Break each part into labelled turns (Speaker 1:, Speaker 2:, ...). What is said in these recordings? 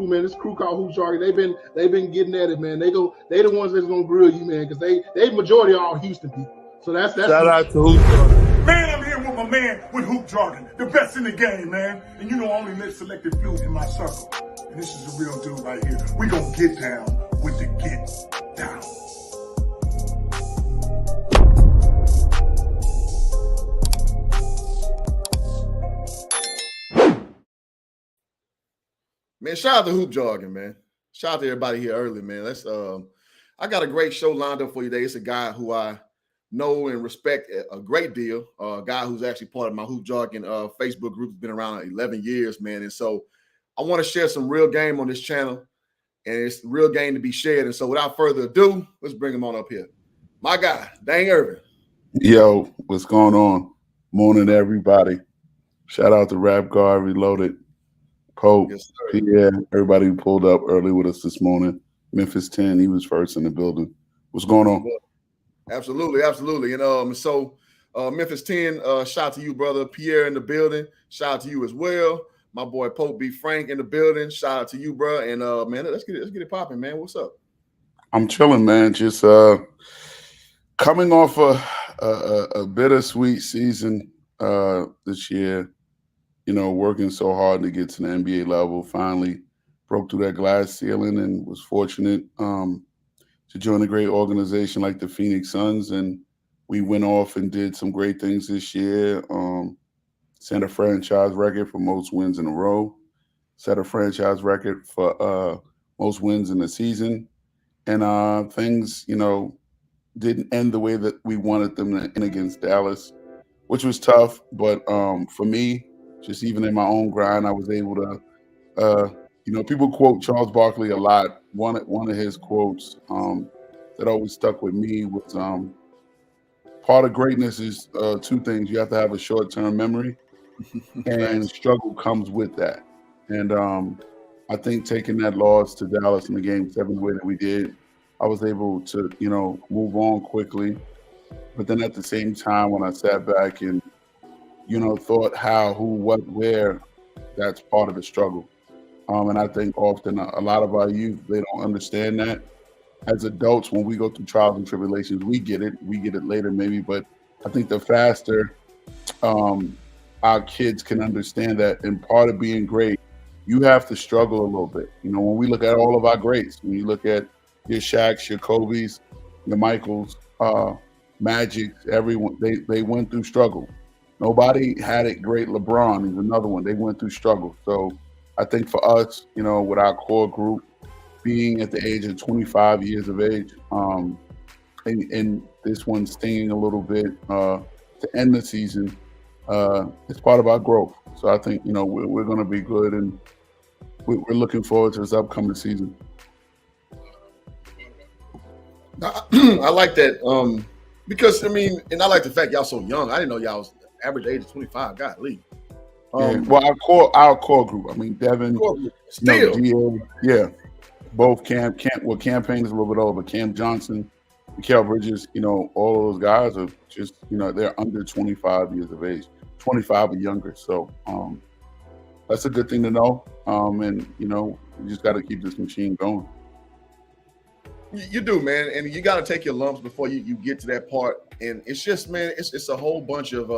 Speaker 1: Man, this crew called Hoop Shark. They've been getting at it, man. They the ones that's gonna grill you, man, because they majority are all Houston people. So that's
Speaker 2: shout out to Hoop Shark.
Speaker 3: Man, I'm here with my man with Hoop Jargon, the best in the game, man. And you know I only let selected few in my circle. And this is a real dude right here. We gonna get down with the get down.
Speaker 2: Man, shout out to Hoop Jargon, man. Shout out to everybody here early, man. I got a great show lined up for you today. It's a guy who I know and respect a great deal. A guy who's actually part of my Hoop Jargon Facebook group. Has been around 11 years, man. And so I want to share some real game on this channel, and it's real game to be shared. And so without further ado, let's bring him on up here. My guy, Dain Ervin.
Speaker 4: Yo, what's going on? Morning, everybody. Shout out to Rap Guard Reloaded. Pope,
Speaker 2: Yes,
Speaker 4: Pierre, everybody who pulled up early with us this morning. Memphis 10, he was first in the building. What's going on?
Speaker 2: Absolutely. And so Memphis 10, shout out to you, brother. Pierre in the building. Shout out to you as well. My boy Pope B. Frank in the building. Shout out to you, bro. And man, let's get it popping, man. What's up?
Speaker 4: I'm chilling, man. Just coming off a bittersweet season this year. You know, working so hard to get to the NBA level, finally broke through that glass ceiling and was fortunate to join a great organization like the Phoenix Suns. And we went off and did some great things this year. Set a franchise record for most wins in a row, set a franchise record for most wins in the season. And things, you know, didn't end the way that we wanted them to end against Dallas, which was tough. But for me, just even in my own grind, I was able to, you know, people quote Charles Barkley a lot. One of his quotes that always stuck with me was part of greatness is two things. You have to have a short-term memory, and struggle comes with that. And I think taking that loss to Dallas in the Game 7 the way that we did, I was able to, you know, move on quickly. But then at the same time, when I sat back and, you know, thought how, who, what, where, that's part of the struggle. And I think often a lot of our youth, they don't understand that. As adults, when we go through trials and tribulations, we get it later maybe, but I think the faster our kids can understand that, and part of being great, you have to struggle a little bit. You know, when we look at all of our greats, when you look at your Shaqs, your Kobes, your Michaels, Magics, everyone, they went through struggle. Nobody had it great. LeBron is another one. They went through struggle. So I think for us, you know, with our core group being at the age of 25 years of age, and this one stinging a little bit to end the season, it's part of our growth. So I think, you know, we're going to be good, and we're looking forward to this upcoming season.
Speaker 2: I like that because, I mean, and I like the fact y'all so young. I didn't know y'all was average age of 25. Golly.
Speaker 4: Well, our core group. I mean, Devin,
Speaker 2: still,
Speaker 4: you know, yeah, both Campaign is a little bit older, but Cam Johnson, Mikal Bridges, you know, all those guys are just, you know, they're under 25 years of age. 25 or younger. So that's a good thing to know. And you just got to keep this machine going.
Speaker 2: You do, man, and you got to take your lumps before you get to that part. And it's just, man, it's a whole bunch of.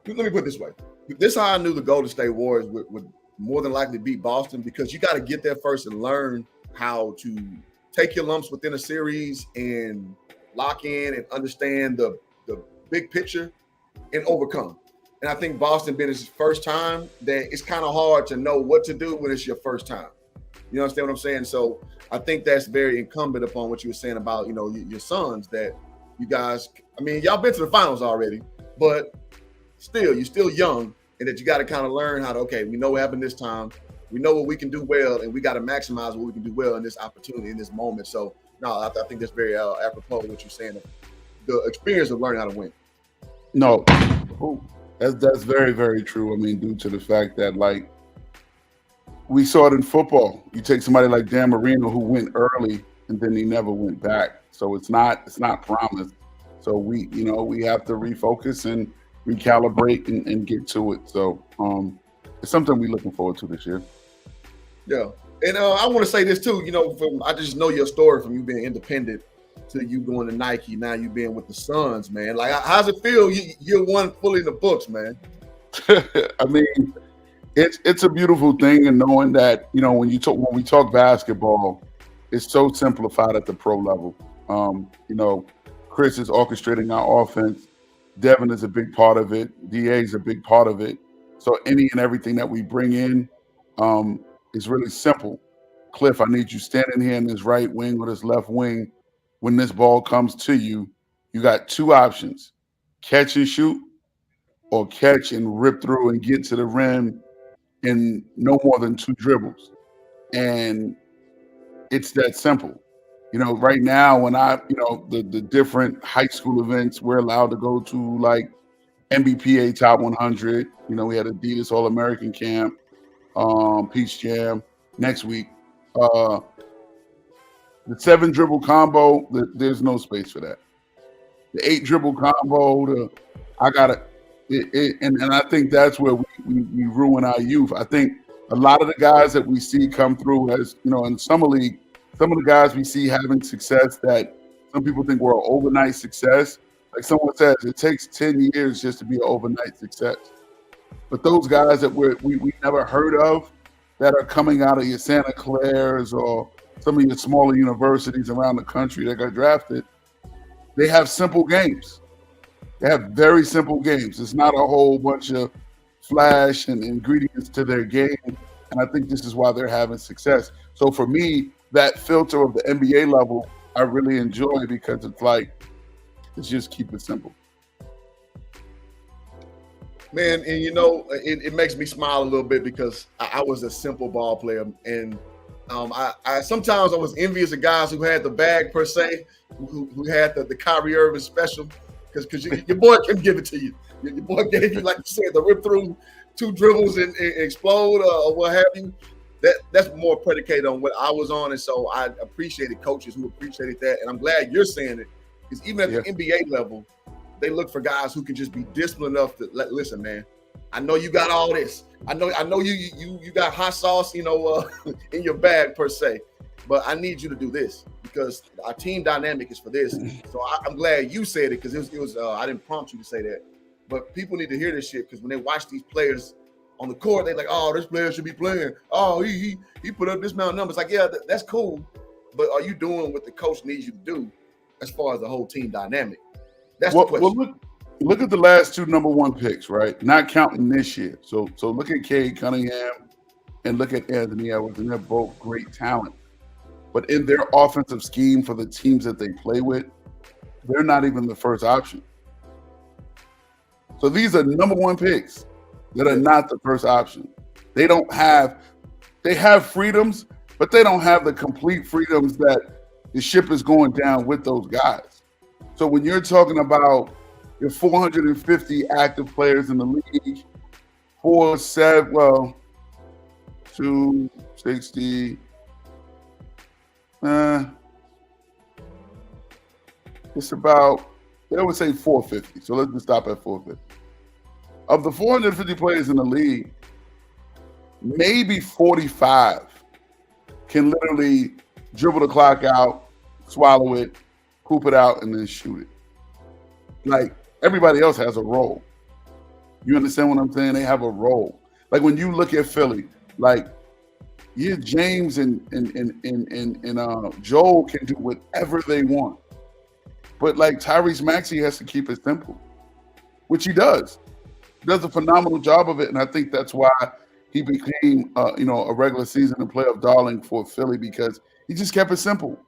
Speaker 2: Let me put it this way: this is how I knew the Golden State Warriors would more than likely beat Boston, because you got to get there first and learn how to take your lumps within a series and lock in and understand the big picture and overcome. And I think Boston being his first time, that it's kind of hard to know what to do when it's your first time. You understand what I'm saying? So I think that's very incumbent upon what you were saying about, your sons, that you guys, I mean, y'all been to the finals already, but still, you're still young, and that you got to kind of learn how to, okay, we know what happened this time. We know what we can do well, and we got to maximize what we can do well in this opportunity, in this moment. So, no, I think that's very apropos of what you're saying, the experience of learning how to win.
Speaker 4: No, that's very, very true. I mean, due to the fact that, like, we saw it in football. You take somebody like Dan Marino, who went early and then he never went back. So it's not promised. So we have to refocus and recalibrate and get to it. So it's something we're looking forward to this year.
Speaker 2: Yeah. And I want to say this too, I just know your story from you being independent to you going to Nike, now you being with the Suns, man. Like, how's it feel? You're one fully in the books, man.
Speaker 4: I mean, it's a beautiful thing, and knowing that, when we talk basketball, it's so simplified at the pro level. Chris is orchestrating our offense. Devin is a big part of it. DA is a big part of it. So any and everything that we bring in is really simple. Cliff, I need you standing here in this right wing or this left wing. When this ball comes to you, you got two options: catch and shoot, or catch and rip through and get to the rim in no more than 2 dribbles. And it's that simple. Right now, when the different high school events we're allowed to go to, like NBPA Top 100, we had Adidas All-American Camp, Peach Jam next week. The 7 dribble combo, there's no space for that. The 8 dribble combo, I got it. And I think that's where we ruin our youth. I think a lot of the guys that we see come through as, in summer league, some of the guys we see having success that some people think were an overnight success. Like someone says, it takes 10 years just to be an overnight success. But those guys that we never heard of, that are coming out of your Santa Clara's or some of your smaller universities around the country that got drafted, they have simple games. They have very simple games. It's not a whole bunch of flash and ingredients to their game. And I think this is why they're having success. So for me, that filter of the NBA level, I really enjoy, because it's like, let's just keep it simple.
Speaker 2: Man, and it makes me smile a little bit, because I was a simple ball player, and I sometimes I was envious of guys who had the bag per se, who had the Kyrie Ervin special, because your boy couldn't give it to you. Your boy gave you, like you said, the rip through 2 dribbles and explode or what have you. That's more predicated on what I was on, and so I appreciated coaches who appreciated that, and I'm glad you're saying it, because even at the NBA level, they look for guys who can just be disciplined enough to listen, man. I know you got all this. I know you got hot sauce, in your bag per se, but I need you to do this, because our team dynamic is for this. So I'm glad you said it, because it was I didn't prompt you to say that, but people need to hear this shit, because when they watch these players on the court, they're like, oh, this player should be playing. Oh, he put up this amount of numbers. Like, yeah, that's cool, but are you doing what the coach needs you to do as far as the whole team dynamic? That's the question.
Speaker 4: Well, look at the last 2 number 1 picks, right? Not counting this year. So look at Cade Cunningham and look at Anthony Edwards, and they're both great talent. But in their offensive scheme for the teams that they play with, they're not even the first option. So these are number 1 picks that are not the first option. They have freedoms, but they don't have the complete freedoms that the ship is going down with those guys. So when you're talking about your 450 active players in the league, 260, it's about, they would say 450. So let's just stop at 450. Of the 450 players in the league, maybe 45 can literally dribble the clock out, swallow it, hoop it out, and then shoot it. Like, everybody else has a role. You understand what I'm saying? They have a role. Like, when you look at Philly, like, yeah, James and Joel can do whatever they want. But, like, Tyrese Maxey has to keep it simple, which he does. He does a phenomenal job of it, and I think that's why he became, a regular season and playoff darling for Philly, because he just kept it simple.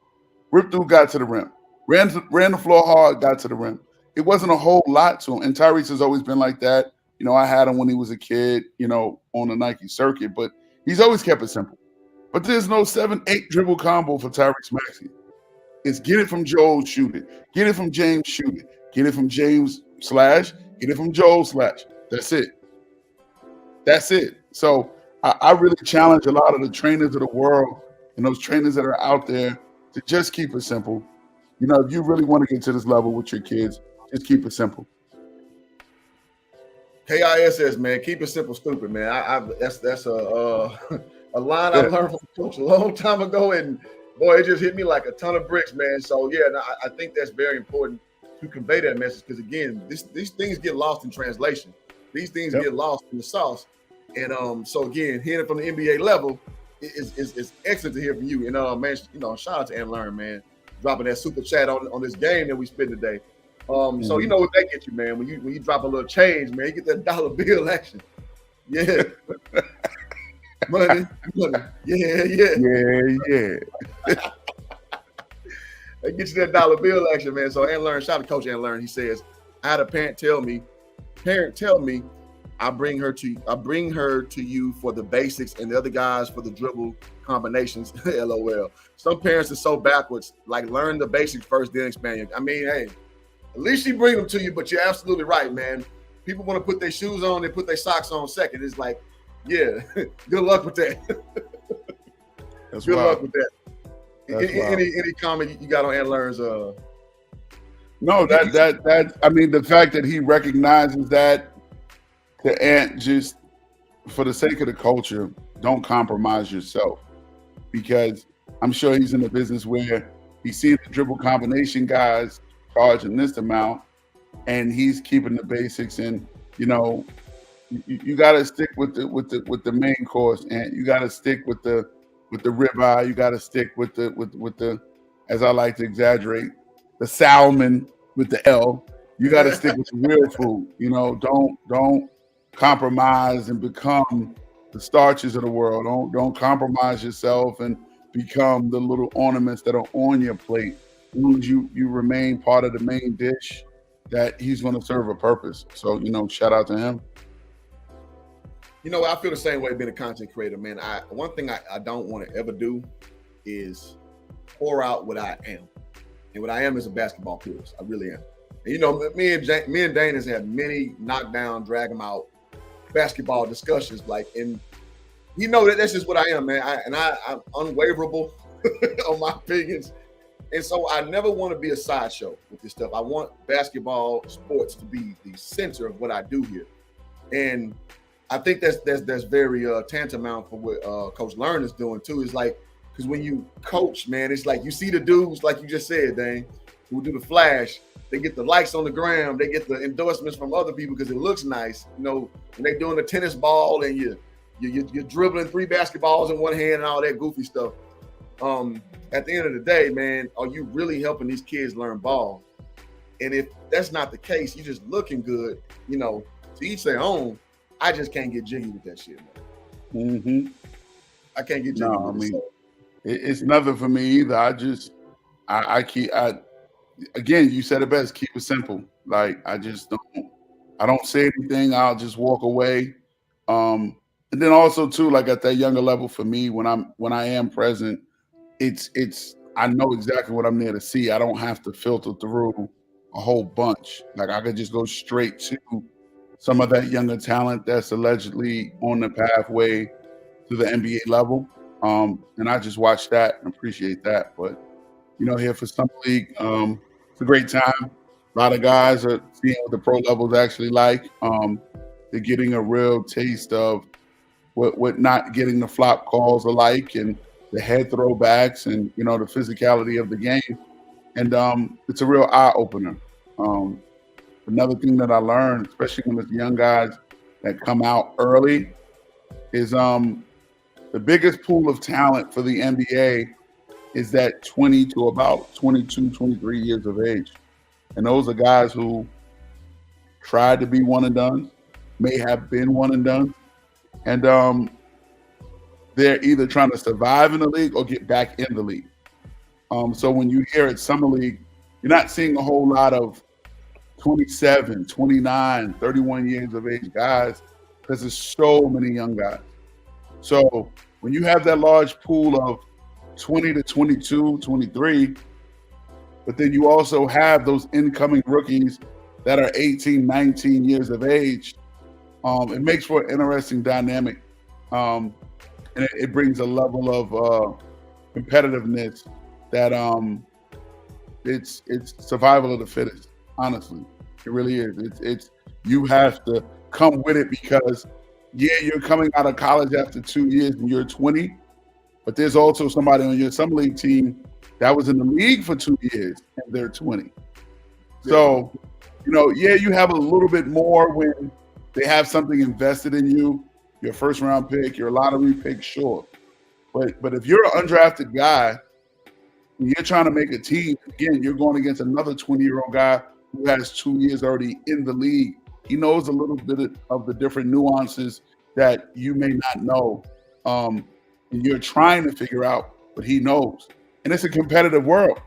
Speaker 4: Ripped through, got to the rim. Ran the floor hard, got to the rim. It wasn't a whole lot to him. And Tyrese has always been like that. You know, I had him when he was a kid, on the Nike circuit, but he's always kept it simple. But there's no 7-8 dribble combo for Tyrese Maxey. It's get it from Joel, shoot it. Get it from James, shoot it. Get it from James / get it from Joel / That's it. That's it. So I really challenge a lot of the trainers of the world and those trainers that are out there to just keep it simple. If you really want to get to this level with your kids, just keep it simple.
Speaker 2: KISS, man, keep it simple, stupid, man. That's a line I learned from Coach a long time ago, and boy, it just hit me like a ton of bricks, man. So yeah, I think that's very important to convey that message, because again, these things get lost in translation. These things get lost in the sauce, and so again, hearing it from the NBA level is excellent to hear from you. And man, shout out to and Learn, man, dropping that super chat on this game that we spent today. So you know what that gets you, man. When you drop a little change, man, you get that dollar bill action. Yeah. money. Yeah. That gets you that dollar bill action, man. So and Learn, shout out to Coach and Learn. He says, I had a parent tell me, I bring her to you for the basics and the other guys for the dribble combinations. LOL. Some parents are so backwards, like learn the basics first, then expand. I mean, hey, at least she bring them to you, but you're absolutely right, man. People want to put their shoes on and put their socks on second. It's like, yeah, good luck with that.
Speaker 4: That's
Speaker 2: good
Speaker 4: wild.
Speaker 2: luck with that. Any comment you got on Ed Learn's?
Speaker 4: No, that I mean, the fact that he recognizes that the Ant, just for the sake of the culture, don't compromise yourself, because I'm sure he's in a business where he's seeing the dribble combination guys charging this amount, and he's keeping the basics. And you got to stick with the main course, and you got to stick with the ribeye. You got to stick with the, as I like to exaggerate, the salmon with the L. You got to stick with the real food. Don't compromise and become the starches of the world. Don't compromise yourself and become the little ornaments that are on your plate. As long as you remain part of the main dish, that he's going to serve a purpose. So, shout out to him.
Speaker 2: I feel the same way being a content creator, man. One thing I don't want to ever do is pour out what I am. And what I am is a basketball purist. I really am. And, me and Dain has had many knockdown, drag them out basketball discussions. And that's just what I am, man. I'm unwaverable on my opinions. And so I never want to be a sideshow with this stuff. I want basketball sports to be the center of what I do here. And I think that's very tantamount for what Coach Learn is doing too. Is like, because when you coach, man, it's like you see the dudes, like you just said, Dain, who do the flash. They get the likes on the gram. They get the endorsements from other people because it looks nice. When they're doing the tennis ball and you're dribbling 3 basketballs in one hand and all that goofy stuff. At the end of the day, man, are you really helping these kids learn ball? And if that's not the case, you're just looking good, to each their own. I just can't get jiggy with that shit, man.
Speaker 4: Mm-hmm.
Speaker 2: I can't get jiggy with it.
Speaker 4: It's nothing for me either. Again, you said it best, keep it simple. Like, I don't say anything. I'll just walk away. And then also too, like at that younger level for me, when I am present, I know exactly what I'm there to see. I don't have to filter through a whole bunch. Like, I could just go straight to some of that younger talent that's allegedly on the pathway to the NBA level. And I just watch that and appreciate that. But, here for Summer League, it's a great time. A lot of guys are seeing what the pro level is actually like. They're getting a real taste of what not getting the flop calls are like, and the head throwbacks, and the physicality of the game. And it's a real eye opener. Another thing that I learned, especially when it's young guys that come out early, is the biggest pool of talent for the NBA is that 20 to about 22, 23 years of age. And those are guys who tried to be one and done, may have been one and done, and they're either trying to survive in the league or get back in the league. So when you hear at Summer League, you're not seeing a whole lot of 27, 29, 31 years of age guys, because there's so many young guys. So when you have that large pool of 20 to 22, 23, but then you also have those incoming rookies that are 18, 19 years of age, it makes for an interesting dynamic. And it brings a level of competitiveness that it's survival of the fittest. Honestly, it really is. It's you have to come with it, because you're coming out of college after 2 years and you're 20, but there's also somebody on your summer league team that was in the league for 2 years and they're 20. So, you have a little bit more when they have something invested in you. Your first round pick, your lottery pick, sure. But if you're an undrafted guy and you're trying to make a team, again, you're going against another 20-year-old guy who has 2 years already in the league. He knows a little bit of the different nuances that you may not know. And you're trying to figure out, but he knows. And it's a competitive world.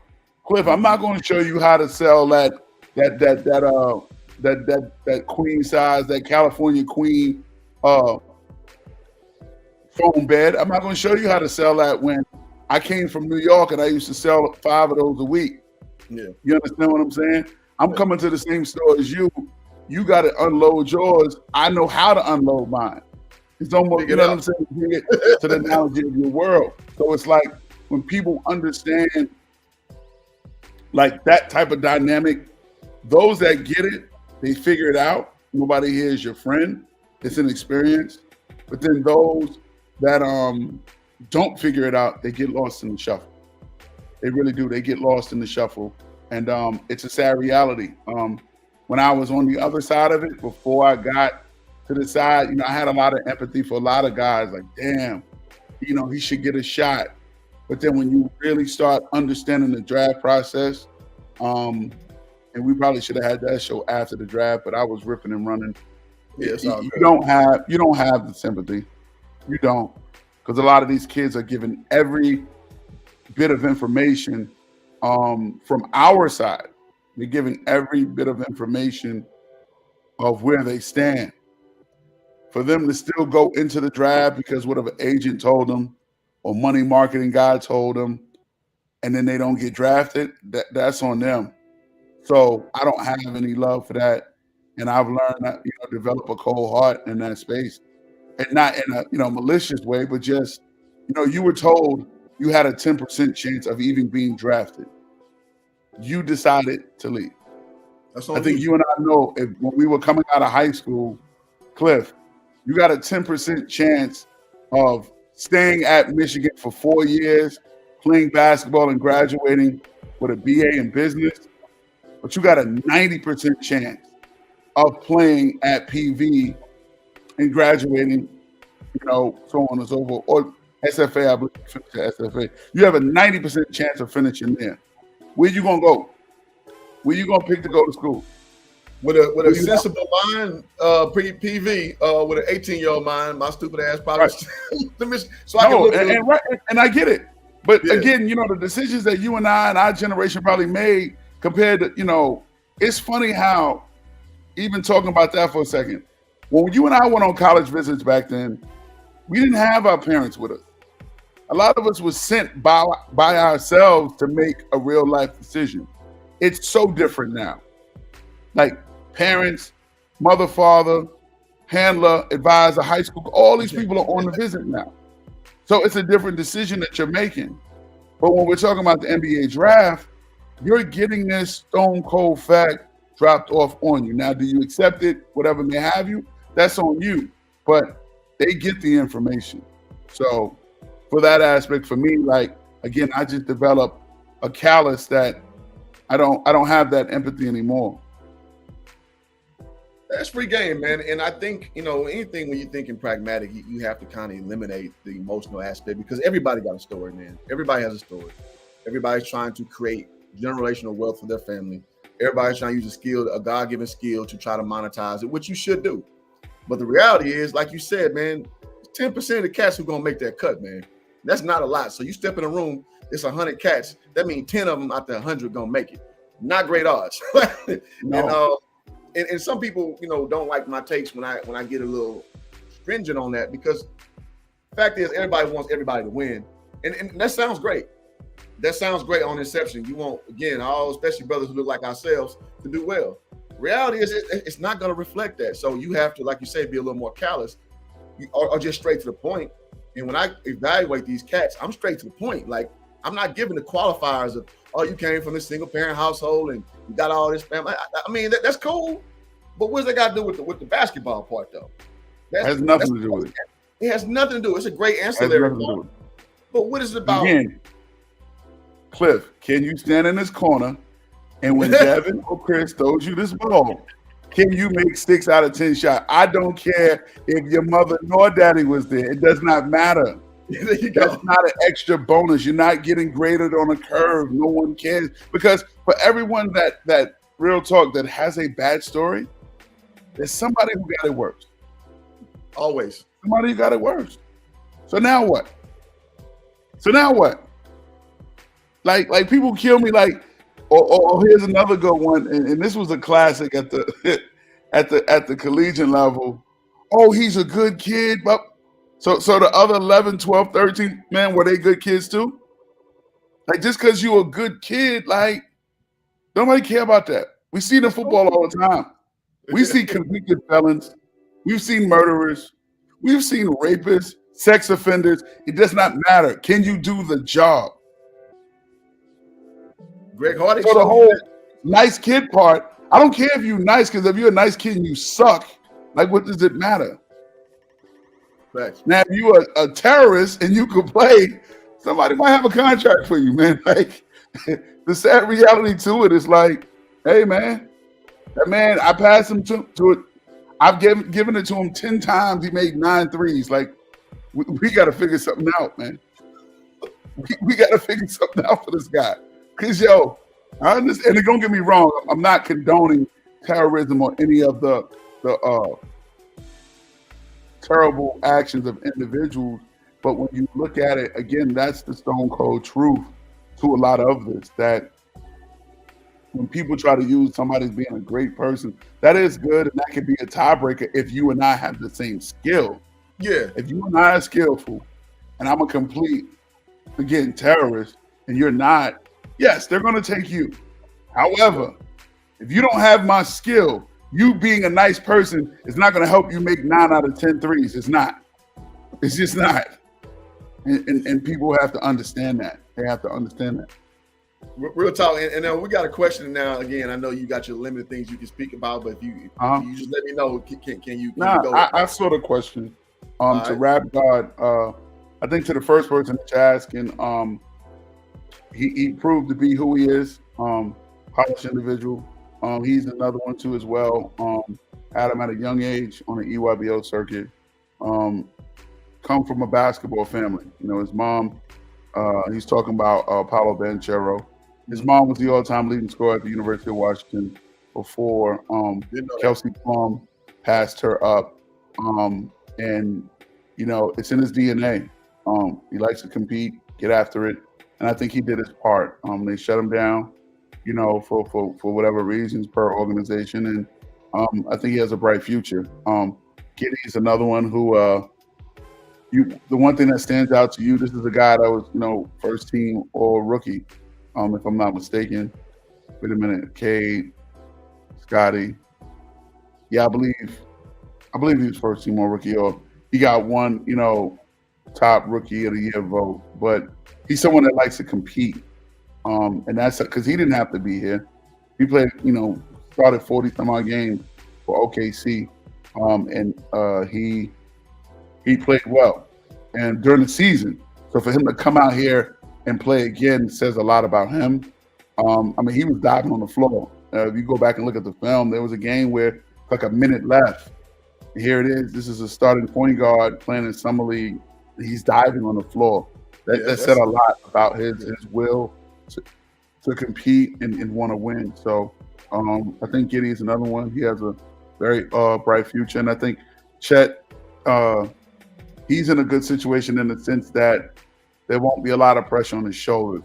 Speaker 4: Cliff, I'm not going to show you how to sell that queen size, that California queen foam bed. I'm not going to show you how to sell that when I came from New York and I used to sell 5 of those a week.
Speaker 2: Yeah.
Speaker 4: You understand what I'm saying? I'm coming to the same store as you. You got to unload yours. I know how to unload mine. It's almost, you know what I'm saying? Bring it to the analogy of your world. So it's like when people understand like that type of dynamic, those that get it, they figure it out. Nobody here is your friend. It's an experience. But then those that don't figure it out, they get lost in the shuffle. They really do. They get lost in the shuffle. And it's a sad reality. When I was on the other side of it, before I got to the side, I had a lot of empathy for a lot of guys. Like, damn, he should get a shot. But then when you really start understanding the draft process, and we probably should have had that show after the draft, but I was ripping and running.
Speaker 2: Yeah,
Speaker 4: you don't have the sympathy. You don't, because a lot of these kids are given every bit of information from our side. They're given every bit of information of where they stand. For them to still go into the draft because whatever agent told them or money marketing guy told them, and then they don't get drafted, that's on them. So I don't have any love for that. And I've learned that, develop a cold heart in that space. And not in a, malicious way, but just, you were told you had a 10% chance of even being drafted. You decided to leave. I think you and I know when we were coming out of high school, Cliff, you got a 10% chance of staying at Michigan for 4 years, playing basketball and graduating with a BA in business, but you got a 90% chance of playing at PV and graduating, so on and so forth, or SFA, I believe, SFA. You have a 90% chance of finishing there. Where you gonna go? Where you gonna pick to go to school?
Speaker 2: With a sensible mind, PV, with an 18-year-old mind, my stupid ass probably. Right. So I can
Speaker 4: and I get it. But again, the decisions that you and I and our generation probably made compared to, it's funny how, even talking about that for a second, when you and I went on college visits back then, we didn't have our parents with us. A lot of us was sent by ourselves to make a real life decision. It's so different now. Like parents, mother, father, handler, advisor, high school, all these people are on the visit now. So it's a different decision that you're making. But when we're talking about the NBA draft, you're getting this stone cold fact dropped off on you. Now, do you accept it? Whatever may have you, that's on you. But they get the information. So for that aspect, for me, like, again, I just developed a callus that I don't have that empathy anymore.
Speaker 2: That's free game, man. And I think, anything when you're thinking pragmatic, you have to kind of eliminate the emotional aspect, because everybody got a story, man. Everybody has a story. Everybody's trying to create generational wealth for their family. Everybody's trying to use a skill, a God-given skill, to try to monetize it, which you should do. But the reality is, like you said, man, 10% of the cats who are going to make that cut, man. That's not a lot. So you step in a room, it's 100 cats. That means 10 of them out the 100 going to make it. Not great odds.
Speaker 4: No.
Speaker 2: And some people, don't like my takes when I get a little stringent on that, because the fact is, everybody wants everybody to win. And that sounds great. That sounds great on inception. You want, again, all, especially brothers who look like ourselves, to do well. Reality is, it's not going to reflect that. So you have to, like you say, be a little more callous, or just straight to the point. And when I evaluate these cats, I'm straight to the point. Like, I'm not giving the qualifiers of, oh, you came from a single parent household and you got all this family. I mean, that's cool. But what's that got to do with the basketball part, though?
Speaker 4: It has nothing to do with it.
Speaker 2: It has nothing to do. It's a great ancillary part. But what is it about?
Speaker 4: Again, Cliff, can you stand in this corner and when Devin or Chris throws you this ball, can you make 6 out of 10 shots? I don't care if your mother nor daddy was there. It does not matter.
Speaker 2: There you go.
Speaker 4: That's not an extra bonus. You're not getting graded on a curve. No one cares. Because for everyone that real talk that has a bad story, there's somebody who got it worse.
Speaker 2: Always.
Speaker 4: Somebody who got it worse. So now what? Like people kill me like, or here's another good one, and this was a classic at the at the collegiate level. Oh, he's a good kid, but so the other 11, 12, 13, man, were they good kids too? Like, just because you're a good kid, like, nobody care about that. We see it in football all the time. We see convicted felons. We've seen murderers. We've seen rapists, sex offenders. It does not matter. Can you do the job?
Speaker 2: Greg Hardy.
Speaker 4: So the whole nice kid part, I don't care if you're nice, because if you're a nice kid and you suck, like, what does it matter?
Speaker 2: Facts.
Speaker 4: Now, if you're a terrorist and you could play, somebody might have a contract for you, man. Like, the sad reality to it is like, hey, man, that man, I passed him to it. I've given it to him 10 times. He made 9 threes. Like, we got to figure something out, man. We got to figure something out for this guy. Because, yo, I understand. And don't get me wrong, I'm not condoning terrorism or any of the terrible actions of individuals. But when you look at it, again, that's the stone cold truth to a lot of this, that when people try to use somebody as being a great person, that is good, and that could be a tiebreaker if you and I have the same skill.
Speaker 2: Yeah.
Speaker 4: If you and I are skillful, and I'm a complete, again, terrorist, and you're not, yes, they're going to take you. However, if you don't have my skill, you being a nice person is not going to help you make 9 out of 10 threes. It's not. It's just not. And people have to understand that. They have to understand that.
Speaker 2: Real talk. And now we got a question now. Again, I know you got your limited things you can speak about, but if you just let me know, can you go?
Speaker 4: I saw the question. To Rap God, I think to the first person that you're asking, he proved to be who he is. Polished individual. He's another one too as well. Had him at a young age on the EYBO circuit. Come from a basketball family. You know, his mom, he's talking about Paulo Banchero. His mom was the all-time leading scorer at the University of Washington before Kelsey Plum passed her up. And, you know, it's in his DNA. He likes to compete, get after it. And I think he did his part. They shut him down, you know, for whatever reasons per organization. And I think he has a bright future. Giddy's another one who, the one thing that stands out to you, this is a guy that was, you know, first team or rookie, if I'm not mistaken. Wait a minute, Cade, Scotty. Yeah, I believe he was first team or rookie, or he got one, you know, top rookie of the year vote. But he's someone that likes to compete. And that's because he didn't have to be here. He played, you know, started 40 some odd games for OKC and he played well, and during the season. So for him to come out here and play again says a lot about him. I mean, he was diving on the floor. If you go back and look at the film, there was a game where like a minute left. Here it is. This is a starting point guard playing in summer league. He's diving on the floor. That said a lot about his will to compete and want to win. So I think Giddey is another one. He has a very bright future, and I think Chet, he's in a good situation in the sense that there won't be a lot of pressure on his shoulders.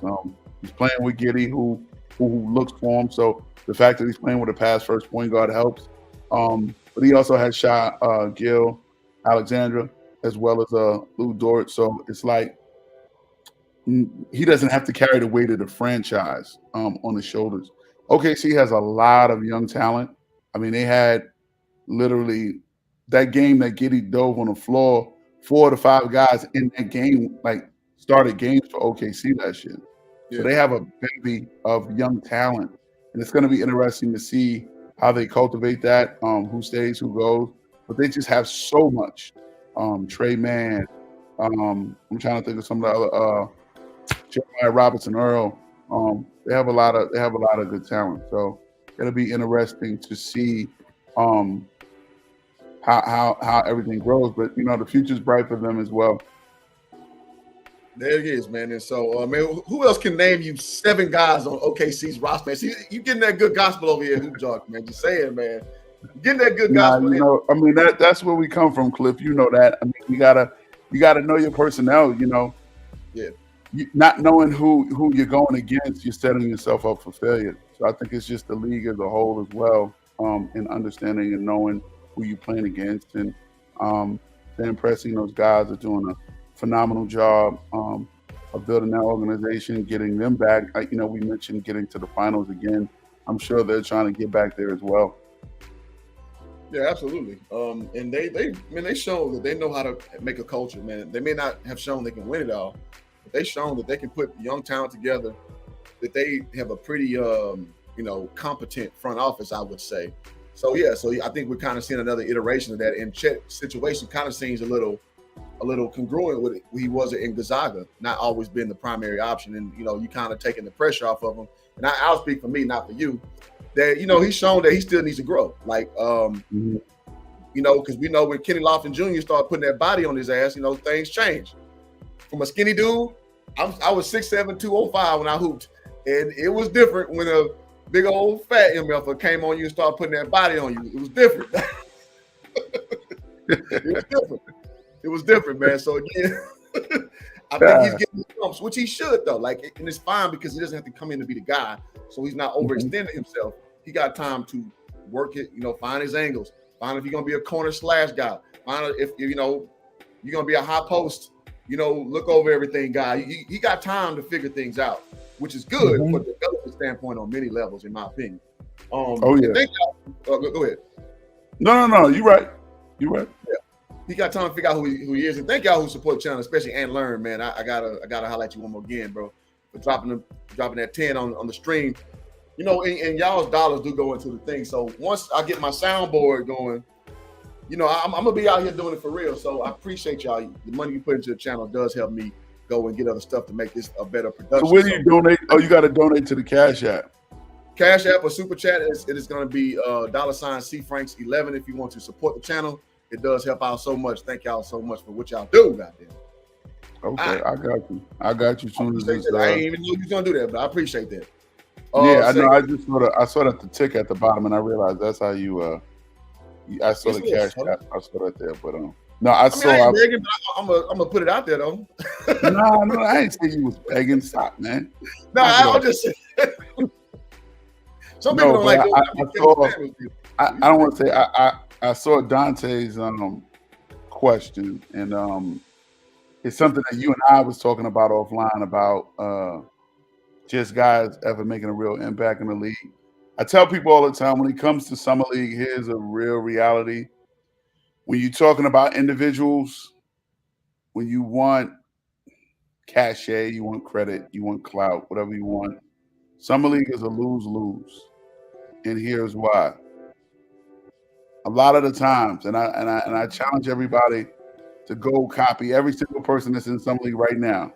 Speaker 4: He's playing with Giddey, who looks for him. So the fact that he's playing with a pass first point guard helps. But he also has shot Gil Alexandra as well as Lou Dort. So it's like he doesn't have to carry the weight of the franchise on his shoulders. OKC has a lot of young talent. I mean, they had literally that game that Giddey dove on the floor, 4 to 5 guys in that game, like started games for OKC last year. So they have a bevy of young talent. And it's going to be interesting to see how they cultivate that, who stays, who goes. But they just have so much. Trey Mann. I'm trying to think of some of the other Jeremiah Robinson Earl. They have a lot of good talent. So it'll be interesting to see how everything grows. But the future's bright for them as well.
Speaker 2: There it is, man. And so, man, who else can name you 7 guys on OKC's roster, man? See, you getting that good gospel over here, Hoop Jock, man. Just saying, man. Getting that good gospel.
Speaker 4: I mean, that's where we come from, Cliff. You know that. I mean, you gotta know your personnel.
Speaker 2: Yeah.
Speaker 4: Not knowing who you're going against, you're setting yourself up for failure. So I think it's just the league as a whole as well, in understanding and knowing who you're playing against, and they're impressing. Those guys are doing a phenomenal job of building that organization, getting them back. We mentioned getting to the finals again. I'm sure they're trying to get back there as well.
Speaker 2: Yeah, absolutely. And they show that they know how to make a culture, man. They may not have shown they can win it all, but they've shown that they can put young talent together, that they have a pretty competent front office, I would say. So I think we're kind of seeing another iteration of that. And Chet's situation kind of seems a little congruent with it. He was in Gonzaga, not always been the primary option, and you kind of taking the pressure off of him. And I'll speak for me, not for you. That he's shown that he still needs to grow. Like because we know when Kenny Lofton Jr. started putting that body on his ass, things change. From a skinny dude, I was 6'7", 205 when I hooped, and it was different when a big old fat MFer came on you and started putting that body on you. It was different. It was different, man. So again, I think he's getting bumps, which he should though. Like, and it's fine because he doesn't have to come in to be the guy. So he's not overextending himself. He got time to work it. Find his angles. Find if you're gonna be a corner slash guy. Find if you're gonna be a high post. Look over everything, guy. He got time to figure things out, which is good from a development standpoint on many levels, in my opinion.
Speaker 4: Go
Speaker 2: ahead.
Speaker 4: No. You're right. Yeah.
Speaker 2: He got time to figure out who he is, and thank y'all who support the channel, especially and learn, man. I gotta highlight you one more again, bro, for dropping that 10 on the stream. And y'all's dollars do go into the thing. So once I get my soundboard going, I'm gonna be out here doing it for real. So I appreciate y'all. The money you put into the channel does help me go and get other stuff to make this a better production.
Speaker 4: So where do you donate? Oh, you got to donate to the Cash App.
Speaker 2: Cash App or Super Chat. It is going to be $CFranks11 if you want to support the channel. It does help out so much. Thank y'all so much for what y'all do, goddamn.
Speaker 4: Okay, I got you. Soon as this,
Speaker 2: I didn't even know you was gonna do that, but I appreciate that.
Speaker 4: I know. I saw that the tick at the bottom, and I realized that's how you. I saw the Cash App. I saw that there, but no, I ain't begging, but I'm gonna put it out there though. No, I ain't saying you was begging. Stop, man.
Speaker 2: No, I'll just say. Some people don't like.
Speaker 4: I don't want to say. I saw Dante's question, and it's something that you and I was talking about offline about just guys ever making a real impact in the league. I tell people all the time when it comes to summer league, here's a real reality. When you're talking about individuals, when you want cachet, you want credit, you want clout, whatever you want, summer league is a lose-lose, and here's why. a lot of the times, and I challenge everybody to go copy every single person that's in some league right now.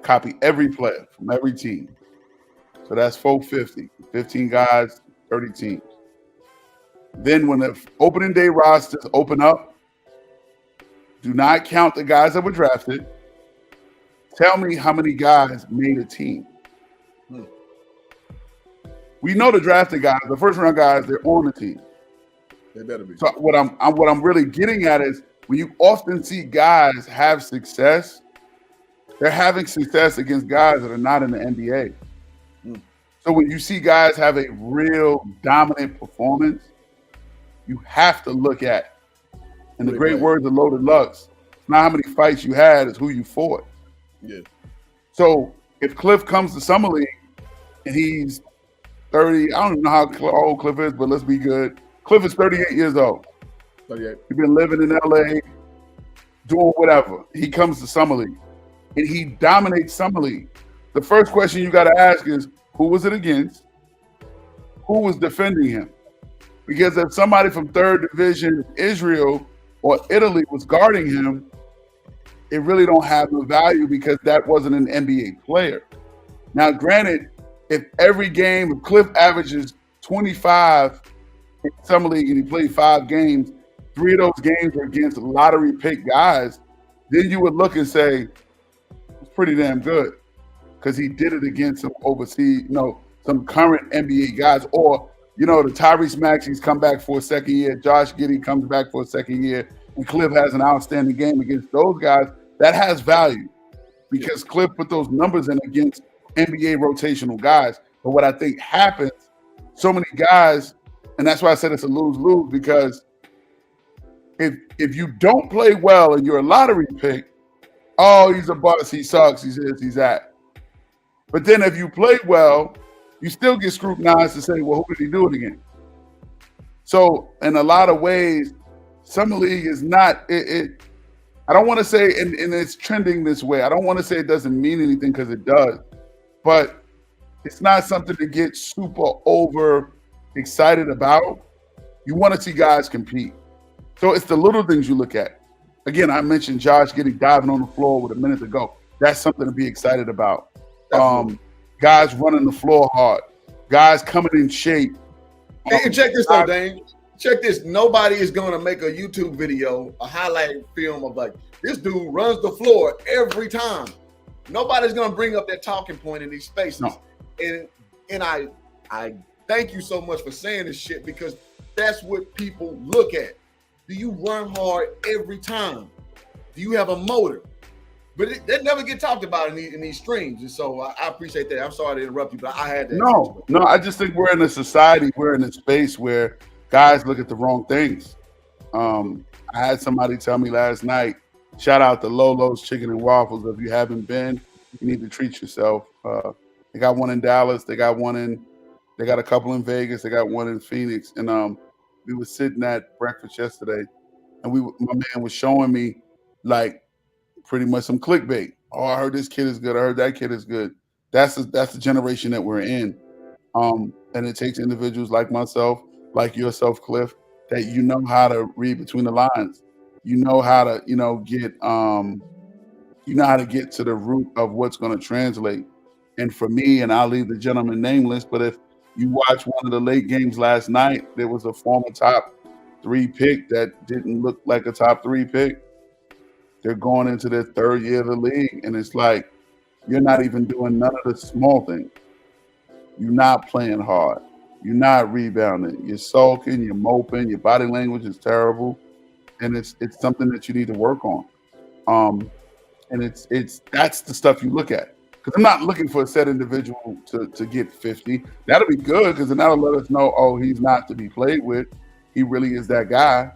Speaker 4: Copy every player from every team. So that's 450, 15 guys, 30 teams. Then when the opening day rosters open up, do not count the guys that were drafted. Tell me how many guys made a team. We know the drafted guys, the first round guys, they're on the team.
Speaker 2: They better be.
Speaker 4: So what I'm really getting at is when you often see guys have success, they're having success against guys that are not in the NBA. So when you see guys have a real dominant performance, you have to look at, in the great words of Loaded Lux, it's not how many fights you had, it's who you fought.
Speaker 2: Yeah.
Speaker 4: So if Cliff comes to Summer League and he's 30, I don't even know how old Cliff is, but let's be good. Cliff is 38 years old.
Speaker 2: 38.
Speaker 4: He's been living in LA, doing whatever. He comes to Summer League and he dominates Summer League. The first question you got to ask is, who was it against? Who was defending him? Because if somebody from third division Israel or Italy was guarding him, it really don't have no value because that wasn't an NBA player. Now, granted, if every game, if Cliff averages 25 in Summer League and he played 5 games, 3 of those games were against lottery pick guys, then you would look and say, it's pretty damn good because he did it against some overseas, some current NBA guys, or, the Tyrese Maxey's come back for a second year, Josh Giddey comes back for a second year, and Cliff has an outstanding game against those guys. That has value because Cliff put those numbers in against NBA rotational guys. But what I think happens, so many guys, and that's why I said it's a lose-lose, because if you don't play well and you're a lottery pick, oh, he's a bust, he sucks, he's this, he's that. But then if you play well, you still get scrutinized to say, well, who did he do it against? So in a lot of ways, Summer League is not it. I don't want to say, and it's trending this way. I don't want to say it doesn't mean anything because it does, but it's not something to get super over excited about. You want to see guys compete. So it's the little things you look at. Again, I mentioned Josh diving on the floor with a minute to go. That's something to be excited about. Guys running the floor hard. Guys coming in shape.
Speaker 2: Hey, check this out, Dain. Check this. Nobody is going to make a YouTube video, a highlight film of like, this dude runs the floor every time. Nobody's going to bring up that talking point in these spaces. No. And I thank you so much for saying this shit because that's what people look at. Do you run hard every time? Do you have a motor? But that never get talked about in these streams. And so I appreciate that. I'm sorry to interrupt you, but I had that.
Speaker 4: No, I just think we're in a society, we're in a space where guys look at the wrong things. I had somebody tell me last night, shout out to Lolo's Chicken and Waffles. If you haven't been, you need to treat yourself. They got one in Dallas. They got a couple in Vegas. They got one in Phoenix. And we were sitting at breakfast yesterday, and my man was showing me like pretty much some clickbait. Oh, I heard this kid is good. I heard that kid is good. That's the generation that we're in. And it takes individuals like myself, like yourself, Cliff, that you know how to read between the lines. You know how to, get to the root of what's going to translate. And for me, and I'll leave the gentleman nameless, but if you watch one of the late games last night, there was a former top 3 pick that didn't look like a top 3 pick. They're going into their 3rd year of the league, and it's like you're not even doing none of the small things. You're not playing hard. You're not rebounding. You're sulking. You're moping. Your body language is terrible, and it's something that you need to work on. And that's the stuff you look at. Because I'm not looking for a set individual to get 50. That'll be good because then that'll let us know, oh, he's not to be played with. He really is that guy,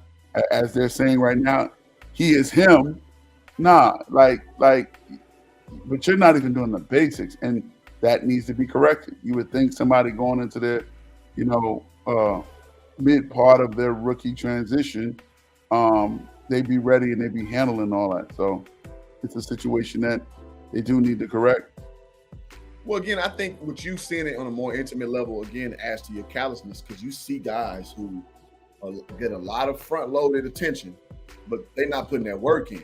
Speaker 4: as they're saying right now. He is him. Nah, but you're not even doing the basics, and that needs to be corrected. You would think somebody going into their, mid part of their rookie transition, they'd be ready and they'd be handling all that. So it's a situation that they do need to correct.
Speaker 2: Well, again, I think what you've seen it on a more intimate level, again, adds to your callousness because you see guys who get a lot of front-loaded attention, but they're not putting that work in.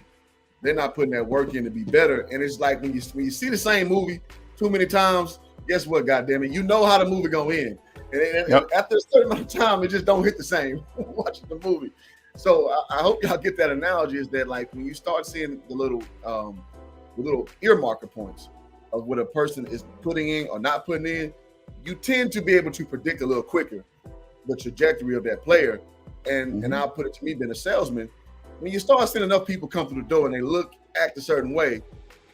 Speaker 2: They're not putting that work in to be better. And it's like when you see the same movie too many times, guess what, goddammit? You know how the movie gonna end. And after a certain amount of time, it just don't hit the same watching the movie. So I hope y'all get that analogy, is that like when you start seeing the little earmarker points of what a person is putting in or not putting in, you tend to be able to predict a little quicker the trajectory of that player. And I'll put it to me, being a salesman, when you start seeing enough people come through the door and they act a certain way,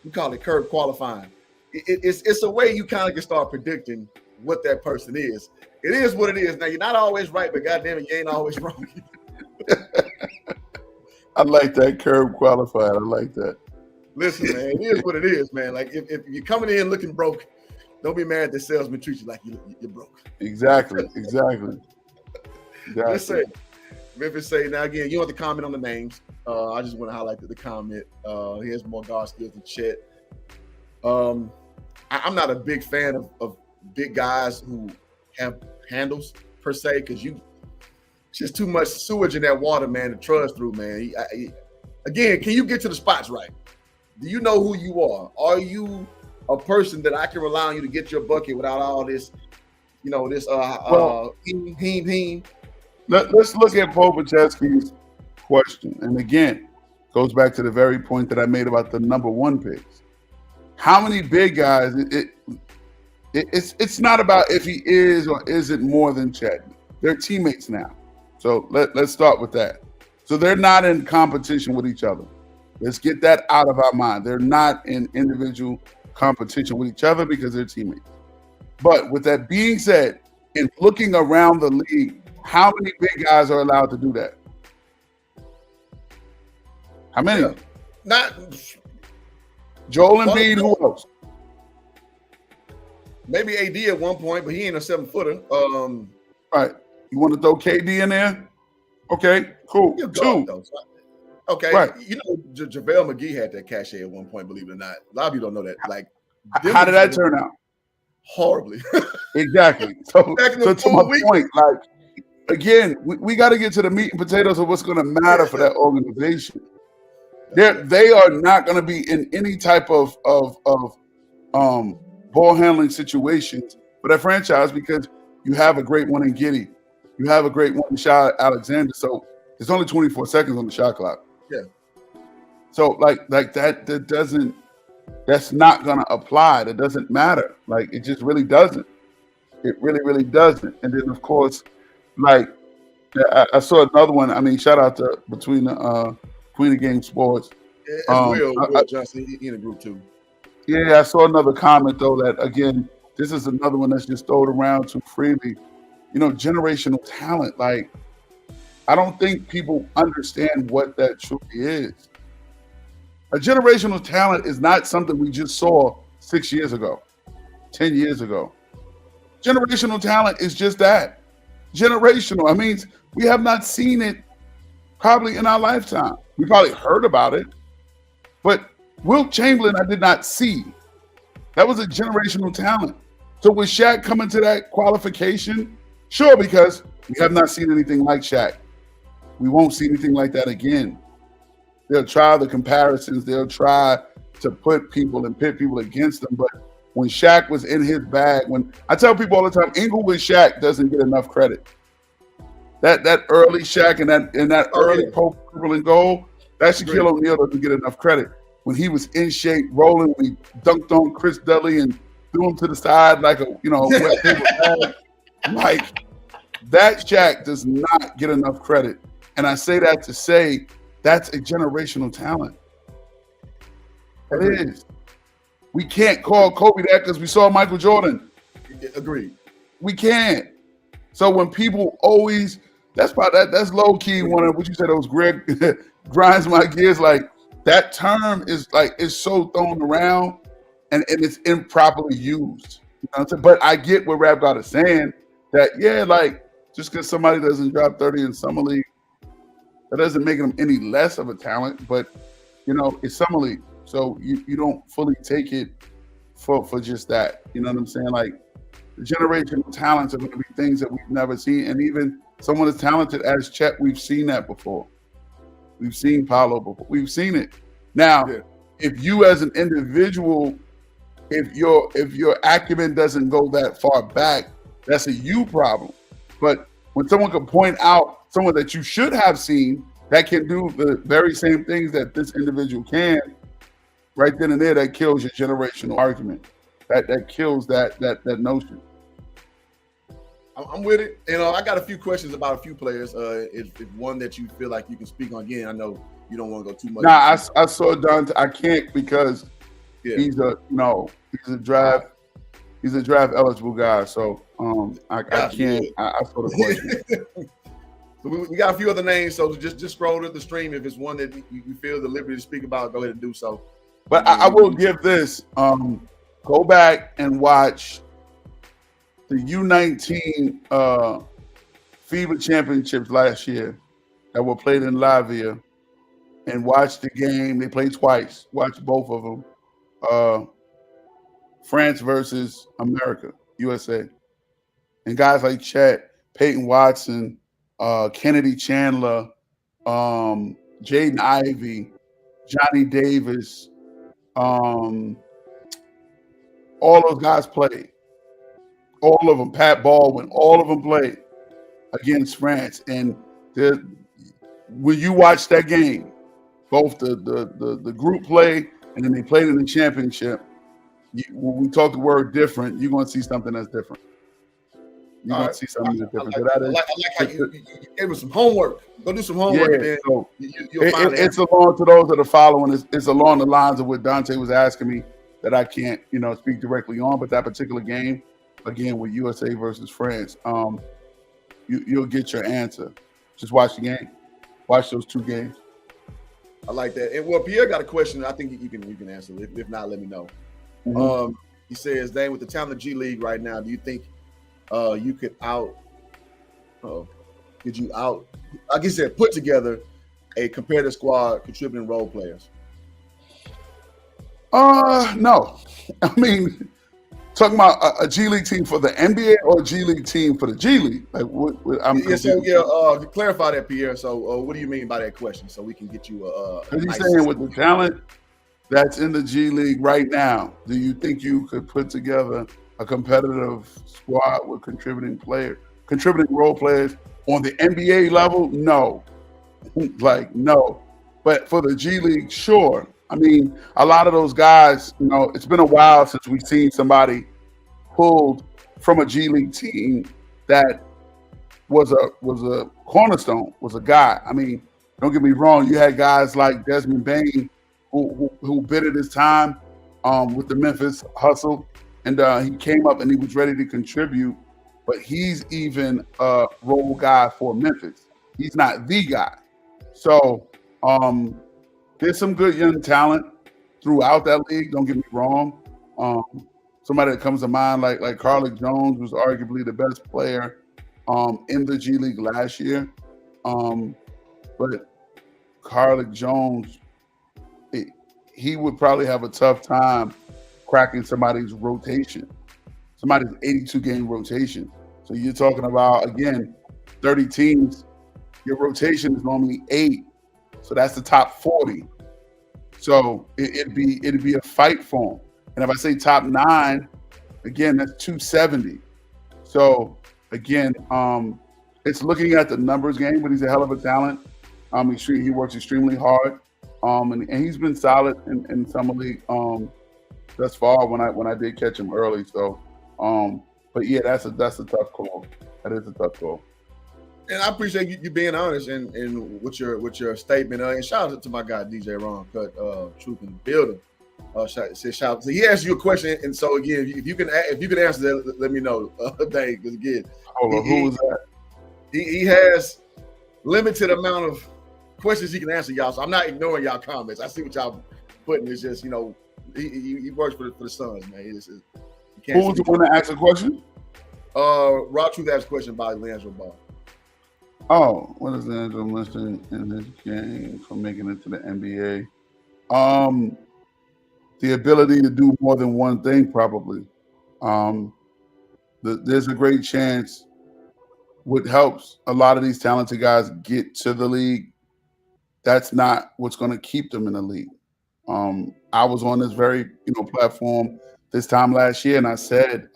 Speaker 2: we call it curve qualifying. It's a way you kind of can start predicting what that person is. It is what it is. Now, you're not always right, but goddamn it, you ain't always wrong.
Speaker 4: I like that curve qualified. I like that.
Speaker 2: Listen, man, it is what it is, man. Like if you're coming in looking broke, don't be mad that salesman treats you like you're broke.
Speaker 4: Exactly.
Speaker 2: Let's say, Memphis say, now again, you don't have to comment on the names. I just want to highlight the comment. He has more guard skills than Chet. I'm not a big fan of big guys who have handles per se, because it's just too much sewage in that water, man, to trudge through, man. Again, can you get to the spots right? Do you know who you are? Are you a person that I can rely on you to get your bucket without all this, this heen?
Speaker 4: Let's look at Popachevsky's question. And again, goes back to the very point that I made about the number one picks. How many big guys? It's not about if he is or isn't more than Chet. They're teammates now. So let's start with that. So they're not in competition with each other. Let's get that out of our mind. They're not in individual competition with each other because they're teammates. But with that being said, in looking around the league, how many big guys are allowed to do that? How many?
Speaker 2: Yeah. Not
Speaker 4: Joel Embiid. Who else?
Speaker 2: Maybe AD at one point, but he ain't a 7-footer.
Speaker 4: Right. You want to throw KD in there? Okay, cool. Two.
Speaker 2: Okay.
Speaker 4: Right.
Speaker 2: JaVale McGee had that cachet at one point, believe it or not. A lot of you don't know that. Like,
Speaker 4: how did that turn out?
Speaker 2: Horribly.
Speaker 4: Exactly. So to my point, like, again, we got to get to the meat and potatoes of what's going to matter for that organization. They are not going to be in any type of ball handling situations for that franchise, because you have a great one in Giddey. You have a great one in Shai Alexander. So there's only 24 seconds on the shot clock.
Speaker 2: Yeah.
Speaker 4: So like that's not going to apply. That doesn't matter. Like, it just really doesn't. It really, really doesn't. And then, of course, like, I saw another one. I mean, shout out to Between the Queen of Game Sports.
Speaker 2: Will Johnson, he in the group too.
Speaker 4: Yeah, I saw another comment, though, that, again, this is another one that's just thrown around too freely. Generational talent. Like, I don't think people understand what that truly is. A generational talent is not something we just saw 6 years ago, 10 years ago. Generational talent is just that. Generational. I mean, we have not seen it probably in our lifetime. We probably heard about it. But Wilt Chamberlain, I did not see. That was a generational talent. So with Shaq coming to that qualification, sure, because we have not seen anything like Shaq. We won't see anything like that again. They'll try the comparisons. They'll try to put people and pit people against them. But when Shaq was in his bag, when I tell people all the time, Inglewood Shaq doesn't get enough credit. That early Shaq and that early purple and gold, that Shaquille O'Neal doesn't get enough credit. When he was in shape, rolling, when he dunked on Chris Dudley and threw him to the side like a wet paper bag, like, that Shaq does not get enough credit. And I say that to say that's a generational talent. It is. We can't call Kobe that because we saw Michael Jordan.
Speaker 2: Agreed.
Speaker 4: We can't. So when people always, that's low key one of what you said. Those Greg grinds my gears. Like, that term is so thrown around and it's improperly used. You know what I'm saying? But I get what Rap God is saying, that like, just because somebody doesn't drop 30 in summer league, that doesn't make them any less of a talent. But it's summer league, so you don't fully take it for just that. You know what I'm saying? Like, the generational talents are going to be things that we've never seen, and even someone as talented as Chet. We've seen that before. We've seen Paolo before. We've seen it. Now, if you as an individual, if your acumen doesn't go that far back, that's a you problem. But when someone can point out someone that you should have seen that can do the very same things that this individual can, right then and there, that kills your generational argument. That kills that notion.
Speaker 2: I'm with it. And I got a few questions about a few players. If one that you feel like you can speak on again, I know you don't want to go too much.
Speaker 4: Nah, I saw Dante. I can't because he's a draft eligible guy. So I can't. I saw the question.
Speaker 2: So we got a few other names. So just scroll to the stream. If it's one that you feel the liberty to speak about, go ahead and do so.
Speaker 4: But I will give this. Go back and watch the U19 FIBA championships last year that were played in Latvia, and watch the game. They played twice. Watch both of them. France versus America, USA. And guys like Chet, Peyton Watson, Kennedy Chandler, Jaden Ivey, Johnny Davis, all those guys played. All of them, Pat Baldwin, all of them played against France. And when you watch that game, both the group play and then they played in the championship, when we talk the word different, you're going to see something that's different. You're going to see something that's different.
Speaker 2: I like how you gave us some homework. Go do some homework.
Speaker 4: Yeah,
Speaker 2: then
Speaker 4: so
Speaker 2: you'll find
Speaker 4: it's along to those that are following. It's along the lines of what Dante was asking me that I can't, speak directly on. But that particular game, again, with USA versus France, you'll get your answer. Just watch the game. Watch those two games.
Speaker 2: I like that. And well, Pierre got a question. I think you can answer it. If not, let me know.
Speaker 4: Mm-hmm.
Speaker 2: He says, Dain, with the talent of G League right now, do you think you could put together a competitive squad contributing role players?
Speaker 4: No. I mean, talking about a G League team for the NBA or a G League team for the G League? Like,
Speaker 2: clarify that, Pierre. So, what do you mean by that question? So we can get you
Speaker 4: he's saying with the talent that's in the G League right now, do you think you could put together a competitive squad with contributing role players on the NBA level? No. No. But for the G League, sure. I mean, a lot of those guys, it's been a while since we've seen somebody pulled from a G League team that was a cornerstone, was a guy. I mean, don't get me wrong, you had guys like Desmond Bain who bid at his time with the Memphis Hustle, and he came up and he was ready to contribute, but he's even a role guy for Memphis. He's not the guy. So there's some good young talent throughout that league. Don't get me wrong. Somebody that comes to mind, like Carlick Jones, was arguably the best player in the G League last year. But Carlick Jones, he would probably have a tough time cracking somebody's rotation, somebody's 82-game rotation. So you're talking about, again, 30 teams. Your rotation is normally 8. So that's the top 40. So it'd be a fight for him. And if I say top 9, again, that's 270. So again, it's looking at the numbers game, but he's a hell of a talent. He works extremely hard. And he's been solid in summer league thus far when I did catch him early. So but yeah, that's a tough call. That is a tough call.
Speaker 2: And I appreciate you being honest and with your statement. And shout out to my guy DJ Ron Cut, Truth in the Building. Shout out. So he asked you a question, and so again, if you can answer that, let me know. Dang, because again,
Speaker 4: who was that?
Speaker 2: He has limited amount of questions he can answer, y'all. So I'm not ignoring y'all comments. I see what y'all putting. It's just he works for the Suns, man.
Speaker 4: Who was the one that asked a question?
Speaker 2: Raw Truth asked a question about Leandro Ball.
Speaker 4: Oh, what is Leandro missing in his game for making it to the NBA? The ability to do more than one thing, probably. There's a great chance what helps a lot of these talented guys get to the league, that's not what's going to keep them in the league. I was on this very platform this time last year, and I said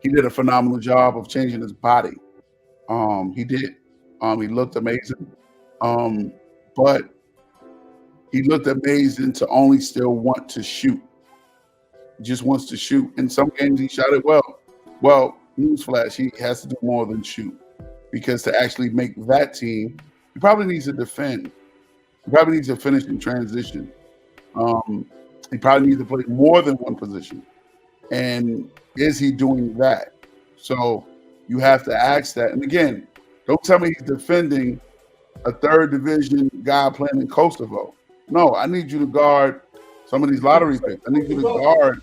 Speaker 4: he did a phenomenal job of changing his body. He did. He looked amazing, but he looked amazing to only still want to shoot. He just wants to shoot. In some games, he shot it well. Well, newsflash, he has to do more than shoot, because to actually make that team, he probably needs to defend. He probably needs to finish in transition. He probably needs to play more than one position. And is he doing that? So you have to ask that. And again, don't tell me he's defending a third division guy playing in Kosovo. No, I need you to guard some of these lottery picks. I need you to guard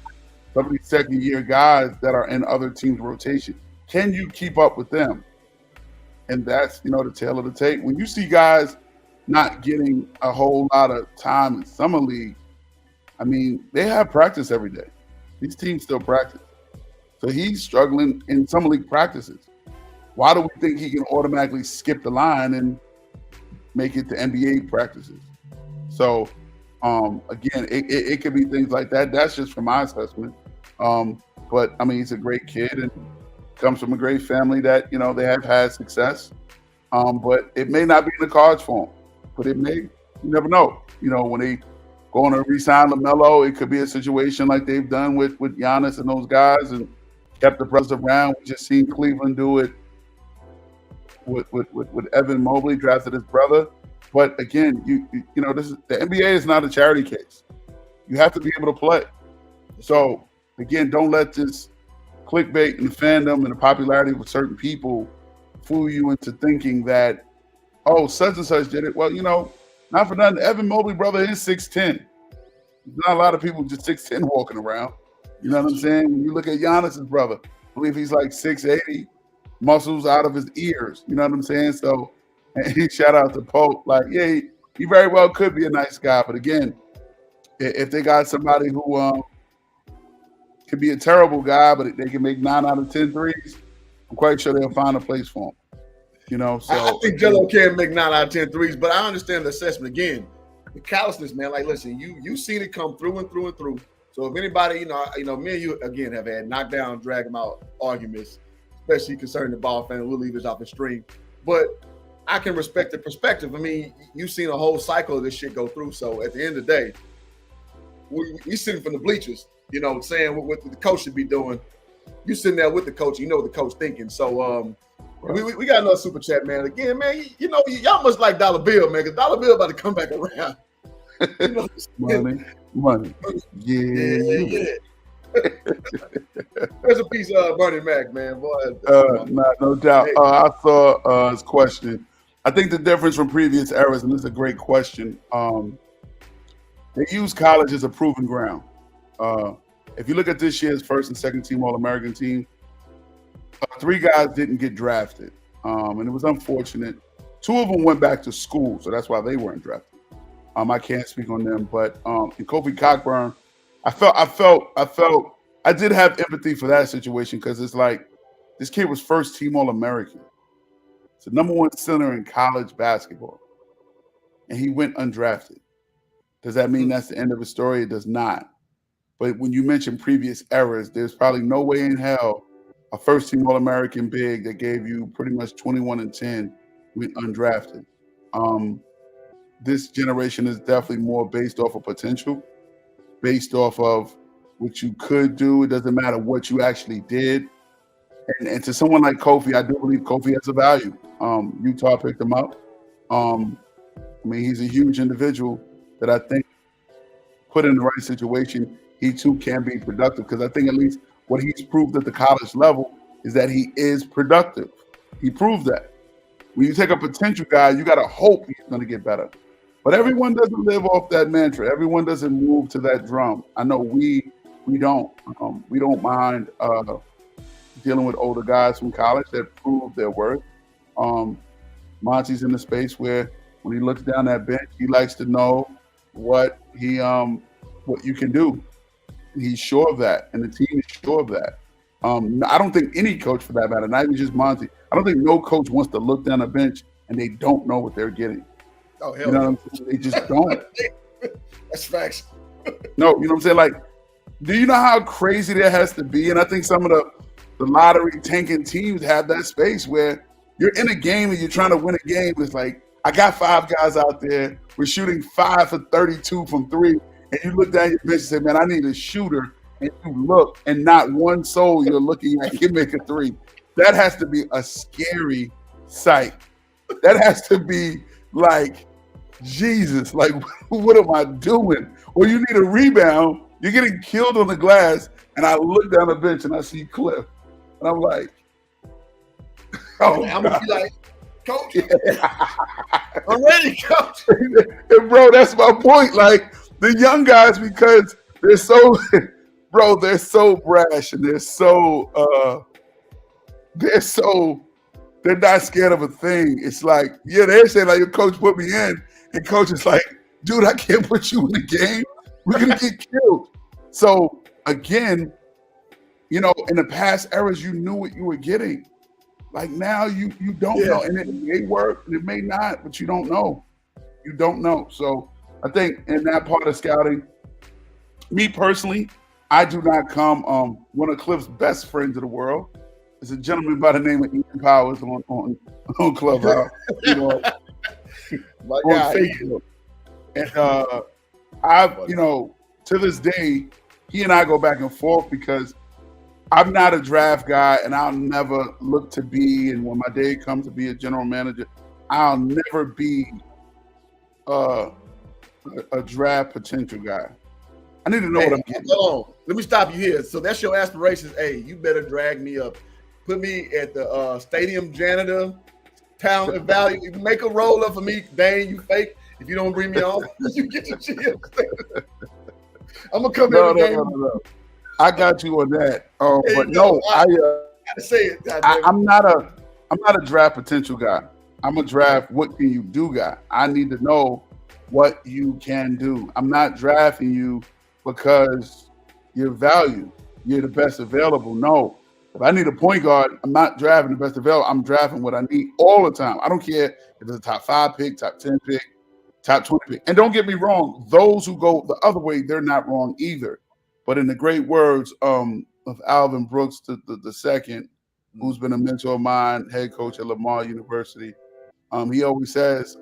Speaker 4: some of these second-year guys that are in other teams' rotation. Can you keep up with them? And that's, the tail of the tape. When you see guys not getting a whole lot of time in summer league, I mean, they have practice every day. These teams still practice. So he's struggling in summer league practices. Why do we think he can automatically skip the line and make it to NBA practices? So, again, it could be things like that. That's just from my assessment. But, I mean, he's a great kid and comes from a great family that, they have had success. But it may not be in the cards for him. But it may. You never know. When they going to re-sign LaMelo, it could be a situation like they've done with Giannis and those guys and kept the brothers around. We just seen Cleveland do it with Evan Mobley, drafted his brother. But again, this is the NBA is not a charity case. You have to be able to play. So again, don't let this clickbait and fandom and the popularity of certain people fool you into thinking that, oh, such and such did it. Well, not for nothing. Evan Mobley brother is 6'10". There's not a lot of people just 6'10" walking around. You know what I'm saying? When you look at Giannis's brother, I believe he's like 6'80", muscles out of his ears. You know what I'm saying? So, and shout out to Pope. Like, yeah, he very well could be a nice guy. But again, if they got somebody who could be a terrible guy, but they can make 9 out of 10 threes, I'm quite sure they'll find a place for him. So
Speaker 2: I think Jello can make 9 out of 10 threes, but I understand the assessment again. The callousness, man. Like, listen, you seen it come through and through and through. So if anybody, me and you again have had knockdown, drag them out arguments, especially concerning the ball fan. We'll leave this off the stream, but I can respect the perspective. I mean, you've seen a whole cycle of this shit go through. So at the end of the day, we sitting from the bleachers, saying what the coach should be doing. You sitting there with the coach, you know what the coach thinking. So we got another super chat, man. Again, man, y'all must like Dollar Bill, man, because Dollar Bill about to come back around.
Speaker 4: Money. Yeah.
Speaker 2: There's a piece of Bernie Mac, man. Boy,
Speaker 4: no doubt. I saw his question. I think the difference from previous eras, and this is a great question, they use college as a proving ground. If you look at this year's first and second team All-American team, 3 guys didn't get drafted, and it was unfortunate. 2 of them went back to school, so that's why they weren't drafted. I can't speak on them, but in Kofi Cockburn, I did have empathy for that situation because it's like this kid was first team All-American. It's the #1 center in college basketball, and he went undrafted. Does that mean that's the end of his story? It does not. But when you mention previous eras, there's probably no way in hell a first team All-American big that gave you pretty much 21 and 10 went undrafted. This generation is definitely more based off of potential, based off of what you could do. It doesn't matter what you actually did. And to someone like Kofi, I do believe Kofi has a value. Utah picked him up. He's a huge individual that I think put in the right situation, he too can be productive, because I think at least what he's proved at the college level is that he is productive. He proved that. When you take a potential guy, you got to hope he's going to get better. But everyone doesn't live off that mantra. Everyone doesn't move to that drum. I know we don't. We don't mind dealing with older guys from college that prove their worth. Monty's in the space where when he looks down that bench, he likes to know what you can do. He's sure of that, and the team is sure of that. I don't think any coach, for that matter, not even just Monty, I don't think no coach wants to look down a bench and they don't know what they're getting.
Speaker 2: Oh, hell
Speaker 4: you know what I'm saying? They just don't.
Speaker 2: That's facts.
Speaker 4: No, you know what I'm saying? Like, do you know how crazy that has to be? And I think some of the lottery tanking teams have that space where you're in a game and you're trying to win a game. It's like, I got 5 guys out there. We're shooting 5 for 32 from 3. And you look down your bench and say, man, I need a shooter. And you look, and not one soul you're looking at can make a 3. That has to be a scary sight. That has to be like, Jesus, like, what am I doing? Or you need a rebound. You're getting killed on the glass. And I look down the bench and I see Cliff. And I'm like, oh,
Speaker 2: I'm going to be like, Coach, I'm ready, Coach.
Speaker 4: And bro, that's my point. Like, the young guys, because they're so, bro, they're so brash and they're not scared of a thing. It's like, yeah, they're saying like, your coach put me in, and coach is like, dude, I can't put you in the game. We're gonna get killed. So again, you know, in the past eras, you knew what you were getting. Like now, you don't know, and it may work, and it may not, but you don't know. You don't know. So I think in that part of scouting, me personally, I do not come. One of Cliff's best friends in the world is a gentleman by the name of Ethan Powers on Clubhouse, you know, on Facebook. And I've, you know, to this day, he and I go back and forth because I'm not a draft guy, and I'll never look to be. And when my day comes to be a general manager, I'll never be a draft potential guy. I need to know what I'm getting.
Speaker 2: Hold on. Let me stop you here. So that's your aspirations. Hey, you better drag me up. Put me at the stadium janitor, talent value. Make a roll up for me, Dain. You fake. If you don't bring me on, you get the GM. I'm gonna come every game. No.
Speaker 4: I got you on that.
Speaker 2: Hey,
Speaker 4: but no, I
Speaker 2: gotta say it.
Speaker 4: I'm not a draft potential guy. I'm a draft what can you do guy. I need to know what you can do. I'm not drafting you because you're value. You're the best available. No. If I need a point guard, I'm not drafting the best available. I'm drafting what I need all the time. I don't care if it's a top 5 pick, top 10 pick, top 20 pick. And don't get me wrong, those who go the other way, they're not wrong either. But in the great words of Alvin Brooks the second, who's been a mentor of mine, head coach at Lamar University, he always says,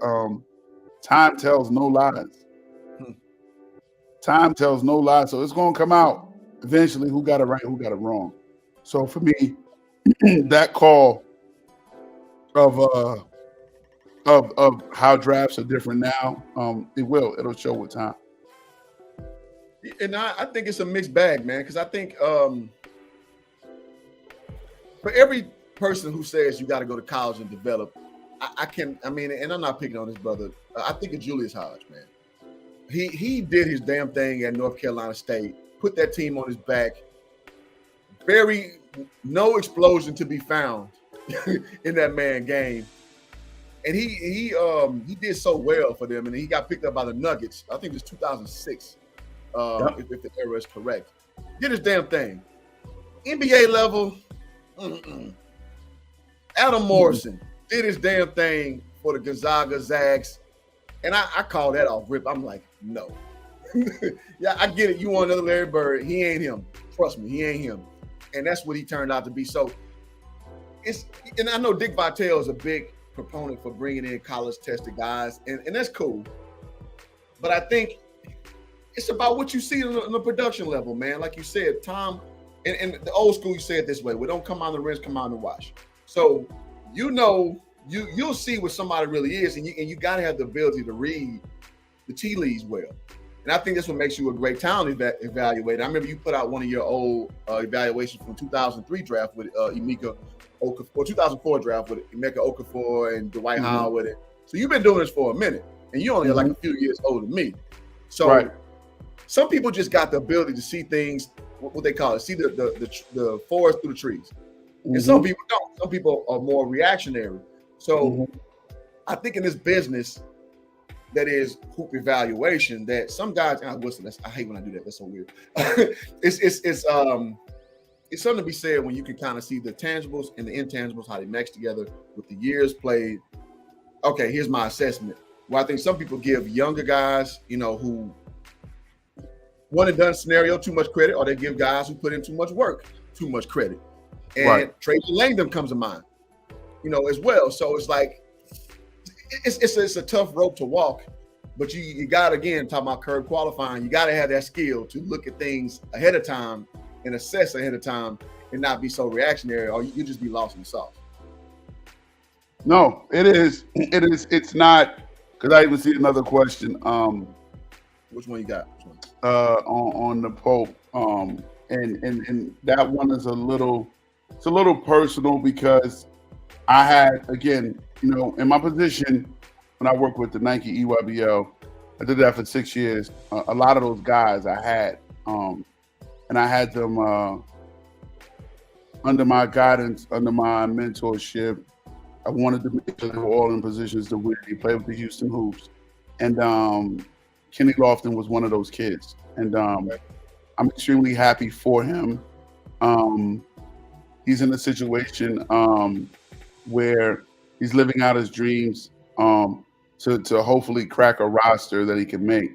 Speaker 4: time tells no lies. Time tells no lies. So it's going to come out eventually who got it right, who got it wrong. So for me, that call of how drafts are different now, it'll show with time.
Speaker 2: And I think it's a mixed bag, man, because I think for every person who says you got to go to college and develop, and I'm not picking on this brother. I think of Julius Hodge, man. He did his damn thing at North Carolina State, put that team on his back. No explosion to be found in that man game. And he did so well for them, and he got picked up by the Nuggets. I think it was 2006. If the era is correct. Did his damn thing. NBA level, Adam Morrison did his damn thing for the Gonzaga Zags. And I call that off rip. I'm like, no. Yeah, I get it. You want another Larry Bird. He ain't him. Trust me, he ain't him. And that's what he turned out to be. So and I know Dick Vitale is a big proponent for bringing in college-tested guys, and that's cool. But I think it's about what you see on the production level, man. Like you said, Tom, in the old school, you say it this way: we don't come out the rinse, come out the wash. So you'll see what somebody really is, and you got to have the ability to read the tea leaves well. And I think that's what makes you a great talent evaluator. I remember you put out one of your old evaluations from 2003 draft with Emeka Okafor, or 2004 draft with Emeka Okafor and Dwight Howard. So you've been doing this for a minute, and you only like a few years older than me. So some people just got the ability to see things, what they call it, see the forest through the trees. And some people don't. Some people are more reactionary. So I think in this business that is hoop evaluation, it's it's something to be said when you can kind of see the tangibles and the intangibles, how they mesh together with the years played. Okay, here's my assessment. Well, I think some people give younger guys, who one and done scenario too much credit, or they give guys who put in too much work too much credit. And
Speaker 4: Right.
Speaker 2: Tracy Langdon comes to mind, as well. So it's like it's a tough rope to walk, but you got to, again, talking about curb qualifying, you got to have that skill to look at things ahead of time and assess ahead of time and not be so reactionary, or you just be lost in the sauce.
Speaker 4: No, it is. It's not, because I even see another question.
Speaker 2: Which one you got?
Speaker 4: On the Pope. And that one is a little personal, because I had, again, in my position when I worked with the Nike EYBL, I did that for 6 years. A lot of those guys I had, and I had them under my guidance, under my mentorship. I wanted to make sure they were all in positions to win. He played with the Houston Hoops, and Kenny Lofton was one of those kids. And I'm extremely happy for him. He's in a situation where he's living out his dreams to hopefully crack a roster that he can make.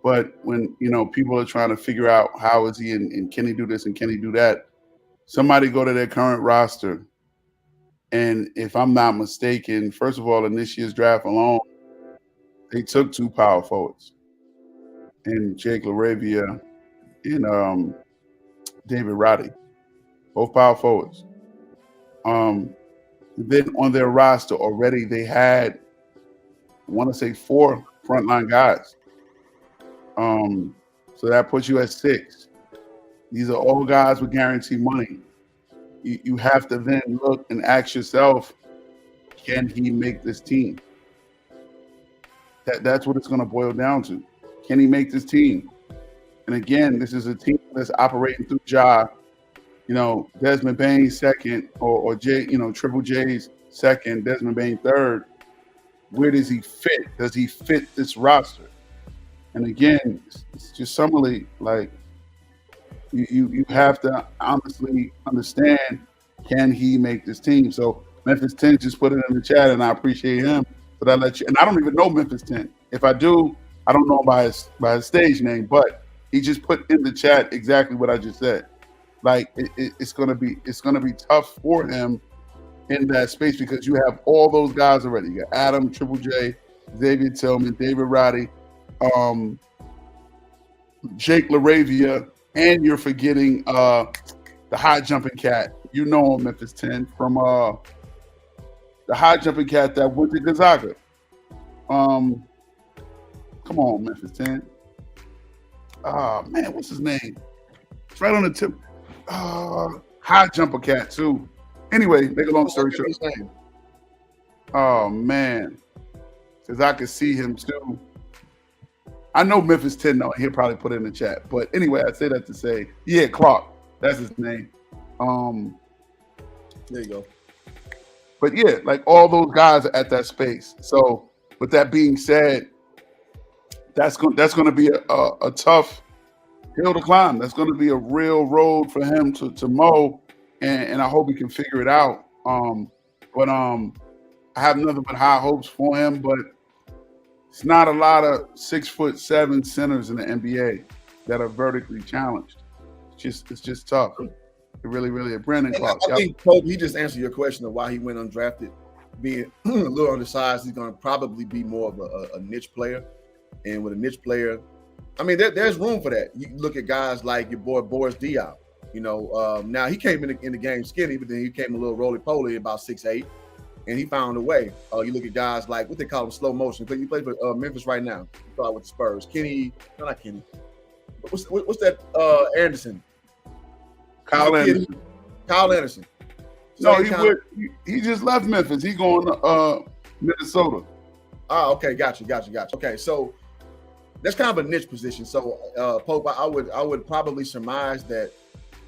Speaker 4: But when people are trying to figure out how is he and can he do this and can he do that, somebody go to their current roster. And if I'm not mistaken, first of all, in this year's draft alone, they took 2 power forwards, and Jake LaRavia and David Roddy, both power forwards. Then on their roster already, they had, I want to say, 4 frontline guys. So that puts you at 6. These are all guys with guaranteed money. You have to then look and ask yourself, can he make this team? That's what it's going to boil down to. Can he make this team? And again, this is a team that's operating through Ja, Desmond Bain second, or J, Triple J's second, Desmond Bain third. Where does he fit? Does he fit this roster? And again, it's just summarily, like, you have to honestly understand, can he make this team? So Memphis 10 just put it in the chat, and I appreciate him. But I let you, and I don't even know Memphis 10. If I do, I don't know by his stage name, but he just put in the chat exactly what I just said. Like it's gonna be tough for him in that space, because you have all those guys already. You got Adam, Triple J, Xavier Tillman, David Roddy, Jake LaRavia, and you're forgetting the high jumping cat. You know him, Memphis 10, from the high jumping cat that went to Gonzaga. Come on, Memphis 10. Man, what's his name? It's right on the tip. High jumper cat too. Anyway, make a long story short. Oh man, because I could see him too. I know Memphis 10 though. He'll probably put it in the chat. But anyway, I say that to say, yeah, Clark. That's his name.
Speaker 2: There you go.
Speaker 4: But yeah, like all those guys are at that space. So with that being said, that's going to be a tough hill to climb. That's going to be a real road for him to mow, and I hope he can figure it out. But I have nothing but high hopes for him. But it's not a lot of 6'7" centers in the NBA that are vertically challenged. It's just tough. It really is. Brandon Clark.
Speaker 2: I think Pope, he just answered your question of why he went undrafted. Being a little undersized, he's going to probably be more of a niche player. And with a niche player, I mean, there's room for that. You look at guys like your boy Boris Diaw. Now he came in the game skinny, but then he came a little roly-poly, about 6'8", and he found a way. You look at guys like, what they call him, slow motion. He plays for Memphis right now. He thought with the Spurs. Not Kenny. What's that? Anderson.
Speaker 4: Kyle Anderson.
Speaker 2: Kyle Anderson.
Speaker 4: No, he just left Memphis. He going to Minnesota.
Speaker 2: Oh, okay, got you. Okay, so that's kind of a niche position. So, Pope, I would probably surmise that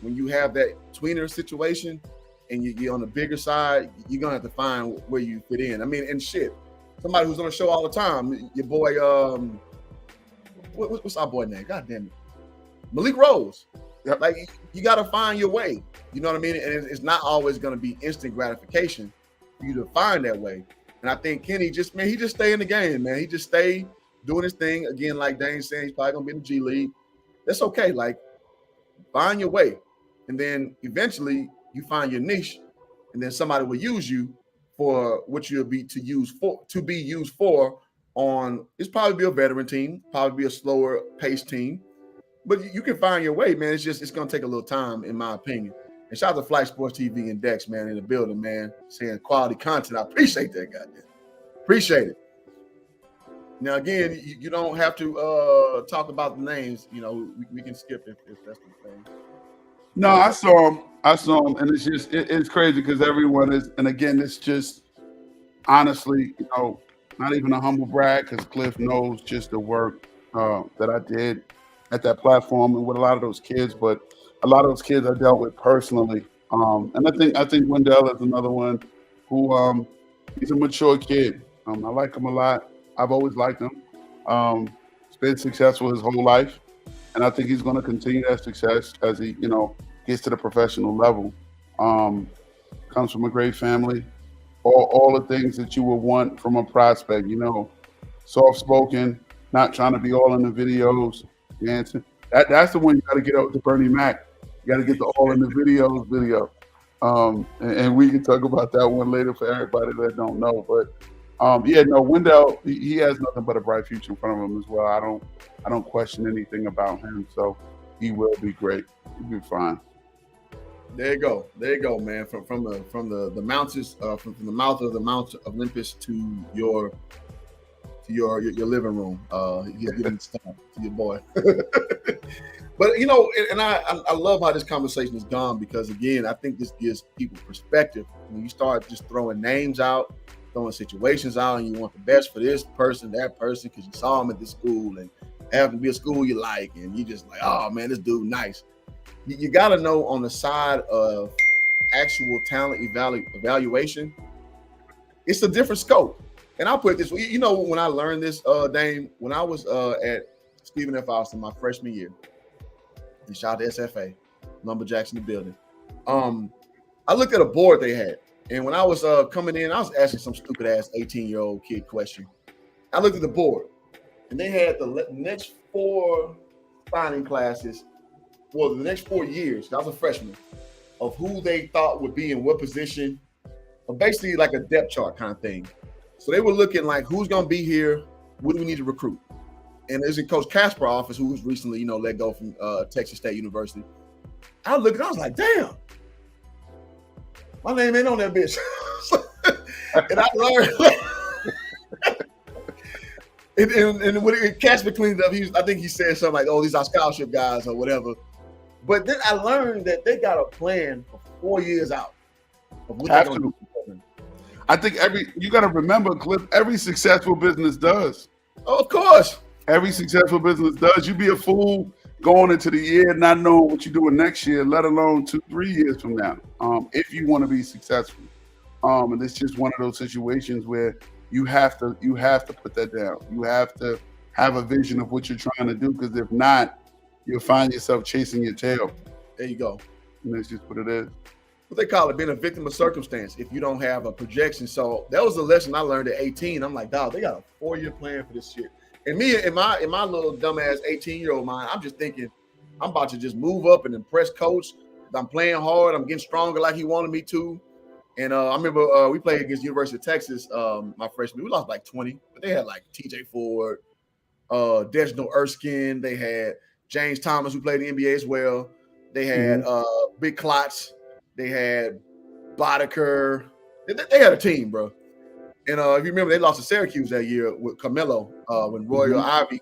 Speaker 2: when you have that tweener situation and you're on the bigger side, you're gonna have to find where you fit in. I mean, and shit, somebody who's on the show all the time, your boy, what's our boy name? God damn it, Malik Rose.
Speaker 4: Yep.
Speaker 2: Like you got to find your way. You know what I mean? And it's not always going to be instant gratification for you to find that way. And I think Kenny he just stay in the game, man. He just stay doing his thing. Again, like Dain saying, he's probably going to be in the G League. That's okay. Like, find your way. And then eventually you find your niche, and then somebody will use you for what you'll be used for on, it's probably be a veteran team, probably be a slower paced team. But you can find your way, man. It's going to take a little time, in my opinion. And shout out to Flight Sports TV and Dex, man, in the building, man, saying quality content. I appreciate that, goddamn. Appreciate it. Now, again, you don't have to talk about the names. You know, we can skip if that's the thing.
Speaker 4: No, I saw him, and it's just it's crazy because everyone is, and again, it's just honestly, you know, not even a humble brag because Cliff knows just the work that I did at that platform and with a lot of those kids, but a lot of those kids I dealt with personally. And I think Wendell is another one who he's a mature kid. I like him a lot. I've always liked him. He's been successful his whole life, and I think he's going to continue that success as he, you know, gets to the professional level. Comes from a great family. All the things that you would want from a prospect, you know, soft-spoken, not trying to be all in the videos, dancing. That's the one you got to get out to Bernie Mac. You got to get the all in the videos video. And we can talk about that one later for everybody that don't know. But Wendell, he has nothing but a bright future in front of him as well. I don't question anything about him. So he will be great. He'll be fine.
Speaker 2: There you go, man. From the mountains, from the mouth of the Mount Olympus to your living room. He's giving stuff to your boy. But you know, and I love how this conversation has gone, because again, I think this gives people perspective. When you start just throwing names out, throwing situations out, and you want the best for this person, that person, because you saw him at this school and happen to be a school you like, and you just like, oh man, this dude nice. You got to know on the side of actual talent evaluation, it's a different scope. And I'll put it this way, you know, when I learned this, Dain, when I was at Stephen F. Austin my freshman year, and shout out to SFA, Lumberjacks in the building. I looked at a board they had, and when I was coming in, I was asking some stupid ass 18-year-old kid question. I looked at the board, and they had the next 4 signing classes. Well, the next 4 years, I was a freshman, of who they thought would be in what position, or basically like a depth chart kind of thing. So they were looking like, who's going to be here? What do we need to recruit? And there's in Coach Casper's office, who was recently, you know, let go from Texas State University. I looked and I was like, damn, my name ain't on that bitch. And I learned, and when Casper cleaned it up, I think he said something like, oh, these are scholarship guys or whatever. But then I learned that they got a plan for 4 years out of what they're going to do.
Speaker 4: I think you got to remember, Cliff, every successful business does.
Speaker 2: Oh, of course.
Speaker 4: Every successful business does. You'd be a fool going into the year not knowing what you're doing next year, let alone 2-3 years from now, if you want to be successful. And it's just one of those situations where you have to put that down. You have to have a vision of what you're trying to do, because if not, you'll find yourself chasing your tail.
Speaker 2: There you go.
Speaker 4: And that's just what it is.
Speaker 2: What they call it, being a victim of circumstance, if you don't have a projection. So that was the lesson I learned at 18. I'm like, dog, they got a 4-year plan for this shit. And me, in my little dumbass 18-year-old mind, I'm just thinking, I'm about to just move up and impress coach. I'm playing hard. I'm getting stronger like he wanted me to. And I remember we played against University of Texas my freshman. We lost like 20, but they had like TJ Ford, Desno Erskine. They had James Thomas, who played in the NBA as well. They had Big Klotz. They had Boddicker. They had a team, bro. And if you remember, they lost to Syracuse that year with Carmelo when Royal Ivy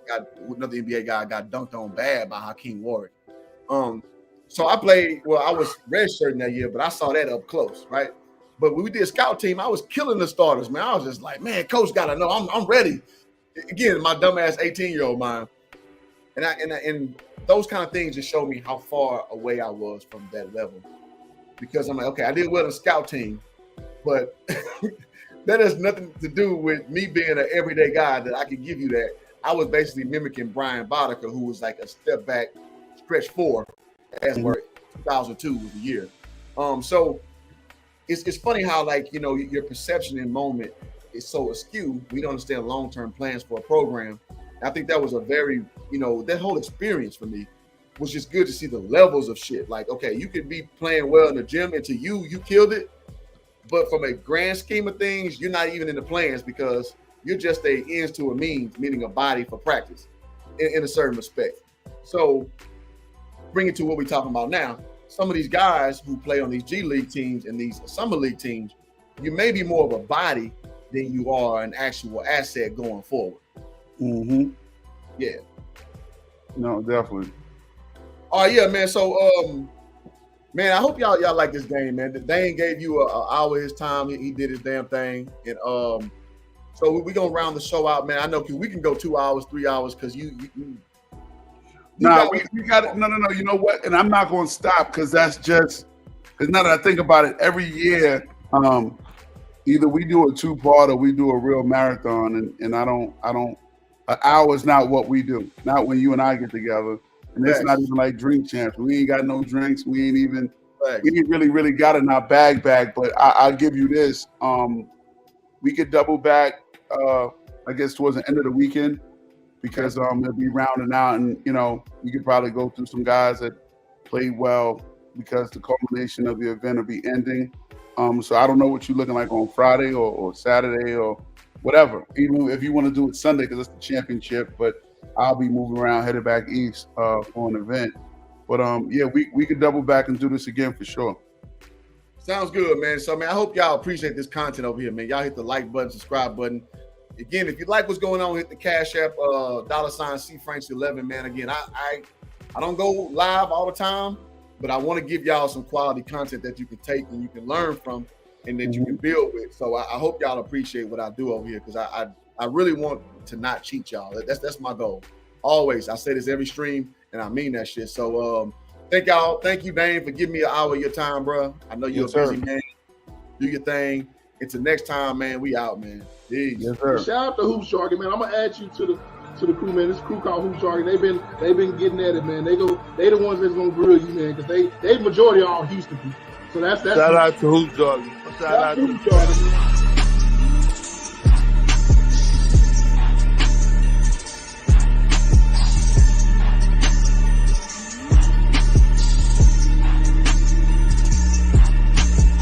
Speaker 2: another NBA guy got dunked on bad by Hakeem Warwick. So I was redshirting that year, but I saw that up close, right? But when we did scout team, I was killing the starters, man. I was just like, man, coach got to know I'm ready. Again, my dumbass 18-year-old mind. And those kind of things just showed me how far away I was from that level. Because I'm like, okay, I did well in the scout team, but that has nothing to do with me being an everyday guy that I can give you that. I was basically mimicking Brian Boddicker, who was like a step back, stretch 4, as were 2002 was the year. So it's funny how, like, you know, your perception in moment is so askew. We don't understand long-term plans for a program. I think that was a very, you know, that whole experience for me was just good to see the levels of shit. Like, okay, you could be playing well in the gym, and to you killed it. But from a grand scheme of things, you're not even in the plans because you're just a ends to a means, meaning a body for practice in a certain respect. So bring it to what we're talking about now. Some of these guys who play on these G League teams and these summer league teams, you may be more of a body than you are an actual asset going forward.
Speaker 4: Mm-hmm.
Speaker 2: Yeah.
Speaker 4: No, definitely.
Speaker 2: Oh yeah, man. So man, I hope y'all like this game, man. Dain gave you an hour of his time. He did his damn thing. And so we're gonna round the show out, man. I know we can go 2 hours, 3 hours, because we got it.
Speaker 4: No. You know what? And I'm not going to stop because that's just. Because now that I think about it, every year, either we do a 2-part or we do a real marathon, and I don't. An hour is not what we do. Not when you and I get together, and it's not even like drink champs. We ain't got no drinks. We ain't really got it in our bag. But I'll give you this. We could double back. I guess towards the end of the weekend. Because it'll be rounding out, and you know you could probably go through some guys that played well because the culmination of the event will be ending. So I don't know what you're looking like on Friday or Saturday or whatever. Even if you want to do it Sunday because it's the championship, but I'll be moving around, headed back east for an event. But yeah, we could double back and do this again for sure.
Speaker 2: Sounds good, man. So man, I hope y'all appreciate this content over here, man. Y'all hit the like button, subscribe button. Again, if you like what's going on, hit the Cash App, $CFranks11, man. Again, I don't go live all the time, but I want to give y'all some quality content that you can take and you can learn from and that you can build with. So I hope y'all appreciate what I do over here because I really want to not cheat y'all. That's my goal. Always. I say this every stream, and I mean that shit. So thank y'all. Thank you, Dain, for giving me an hour of your time, bro. I know you're a busy man. Do your thing. Until next time, man, we out, man. Peace.
Speaker 1: Yes, sir. Shout out to Hoop Jargon, man. I'm gonna add you to the crew, man. This crew called Hoop Jargon. They've been getting at it, man. They the ones that's gonna grill you, man, because they majority are all Houston people. So that's
Speaker 5: shout out to Hoop Jargon.
Speaker 1: Shout out to Hoop Jargon.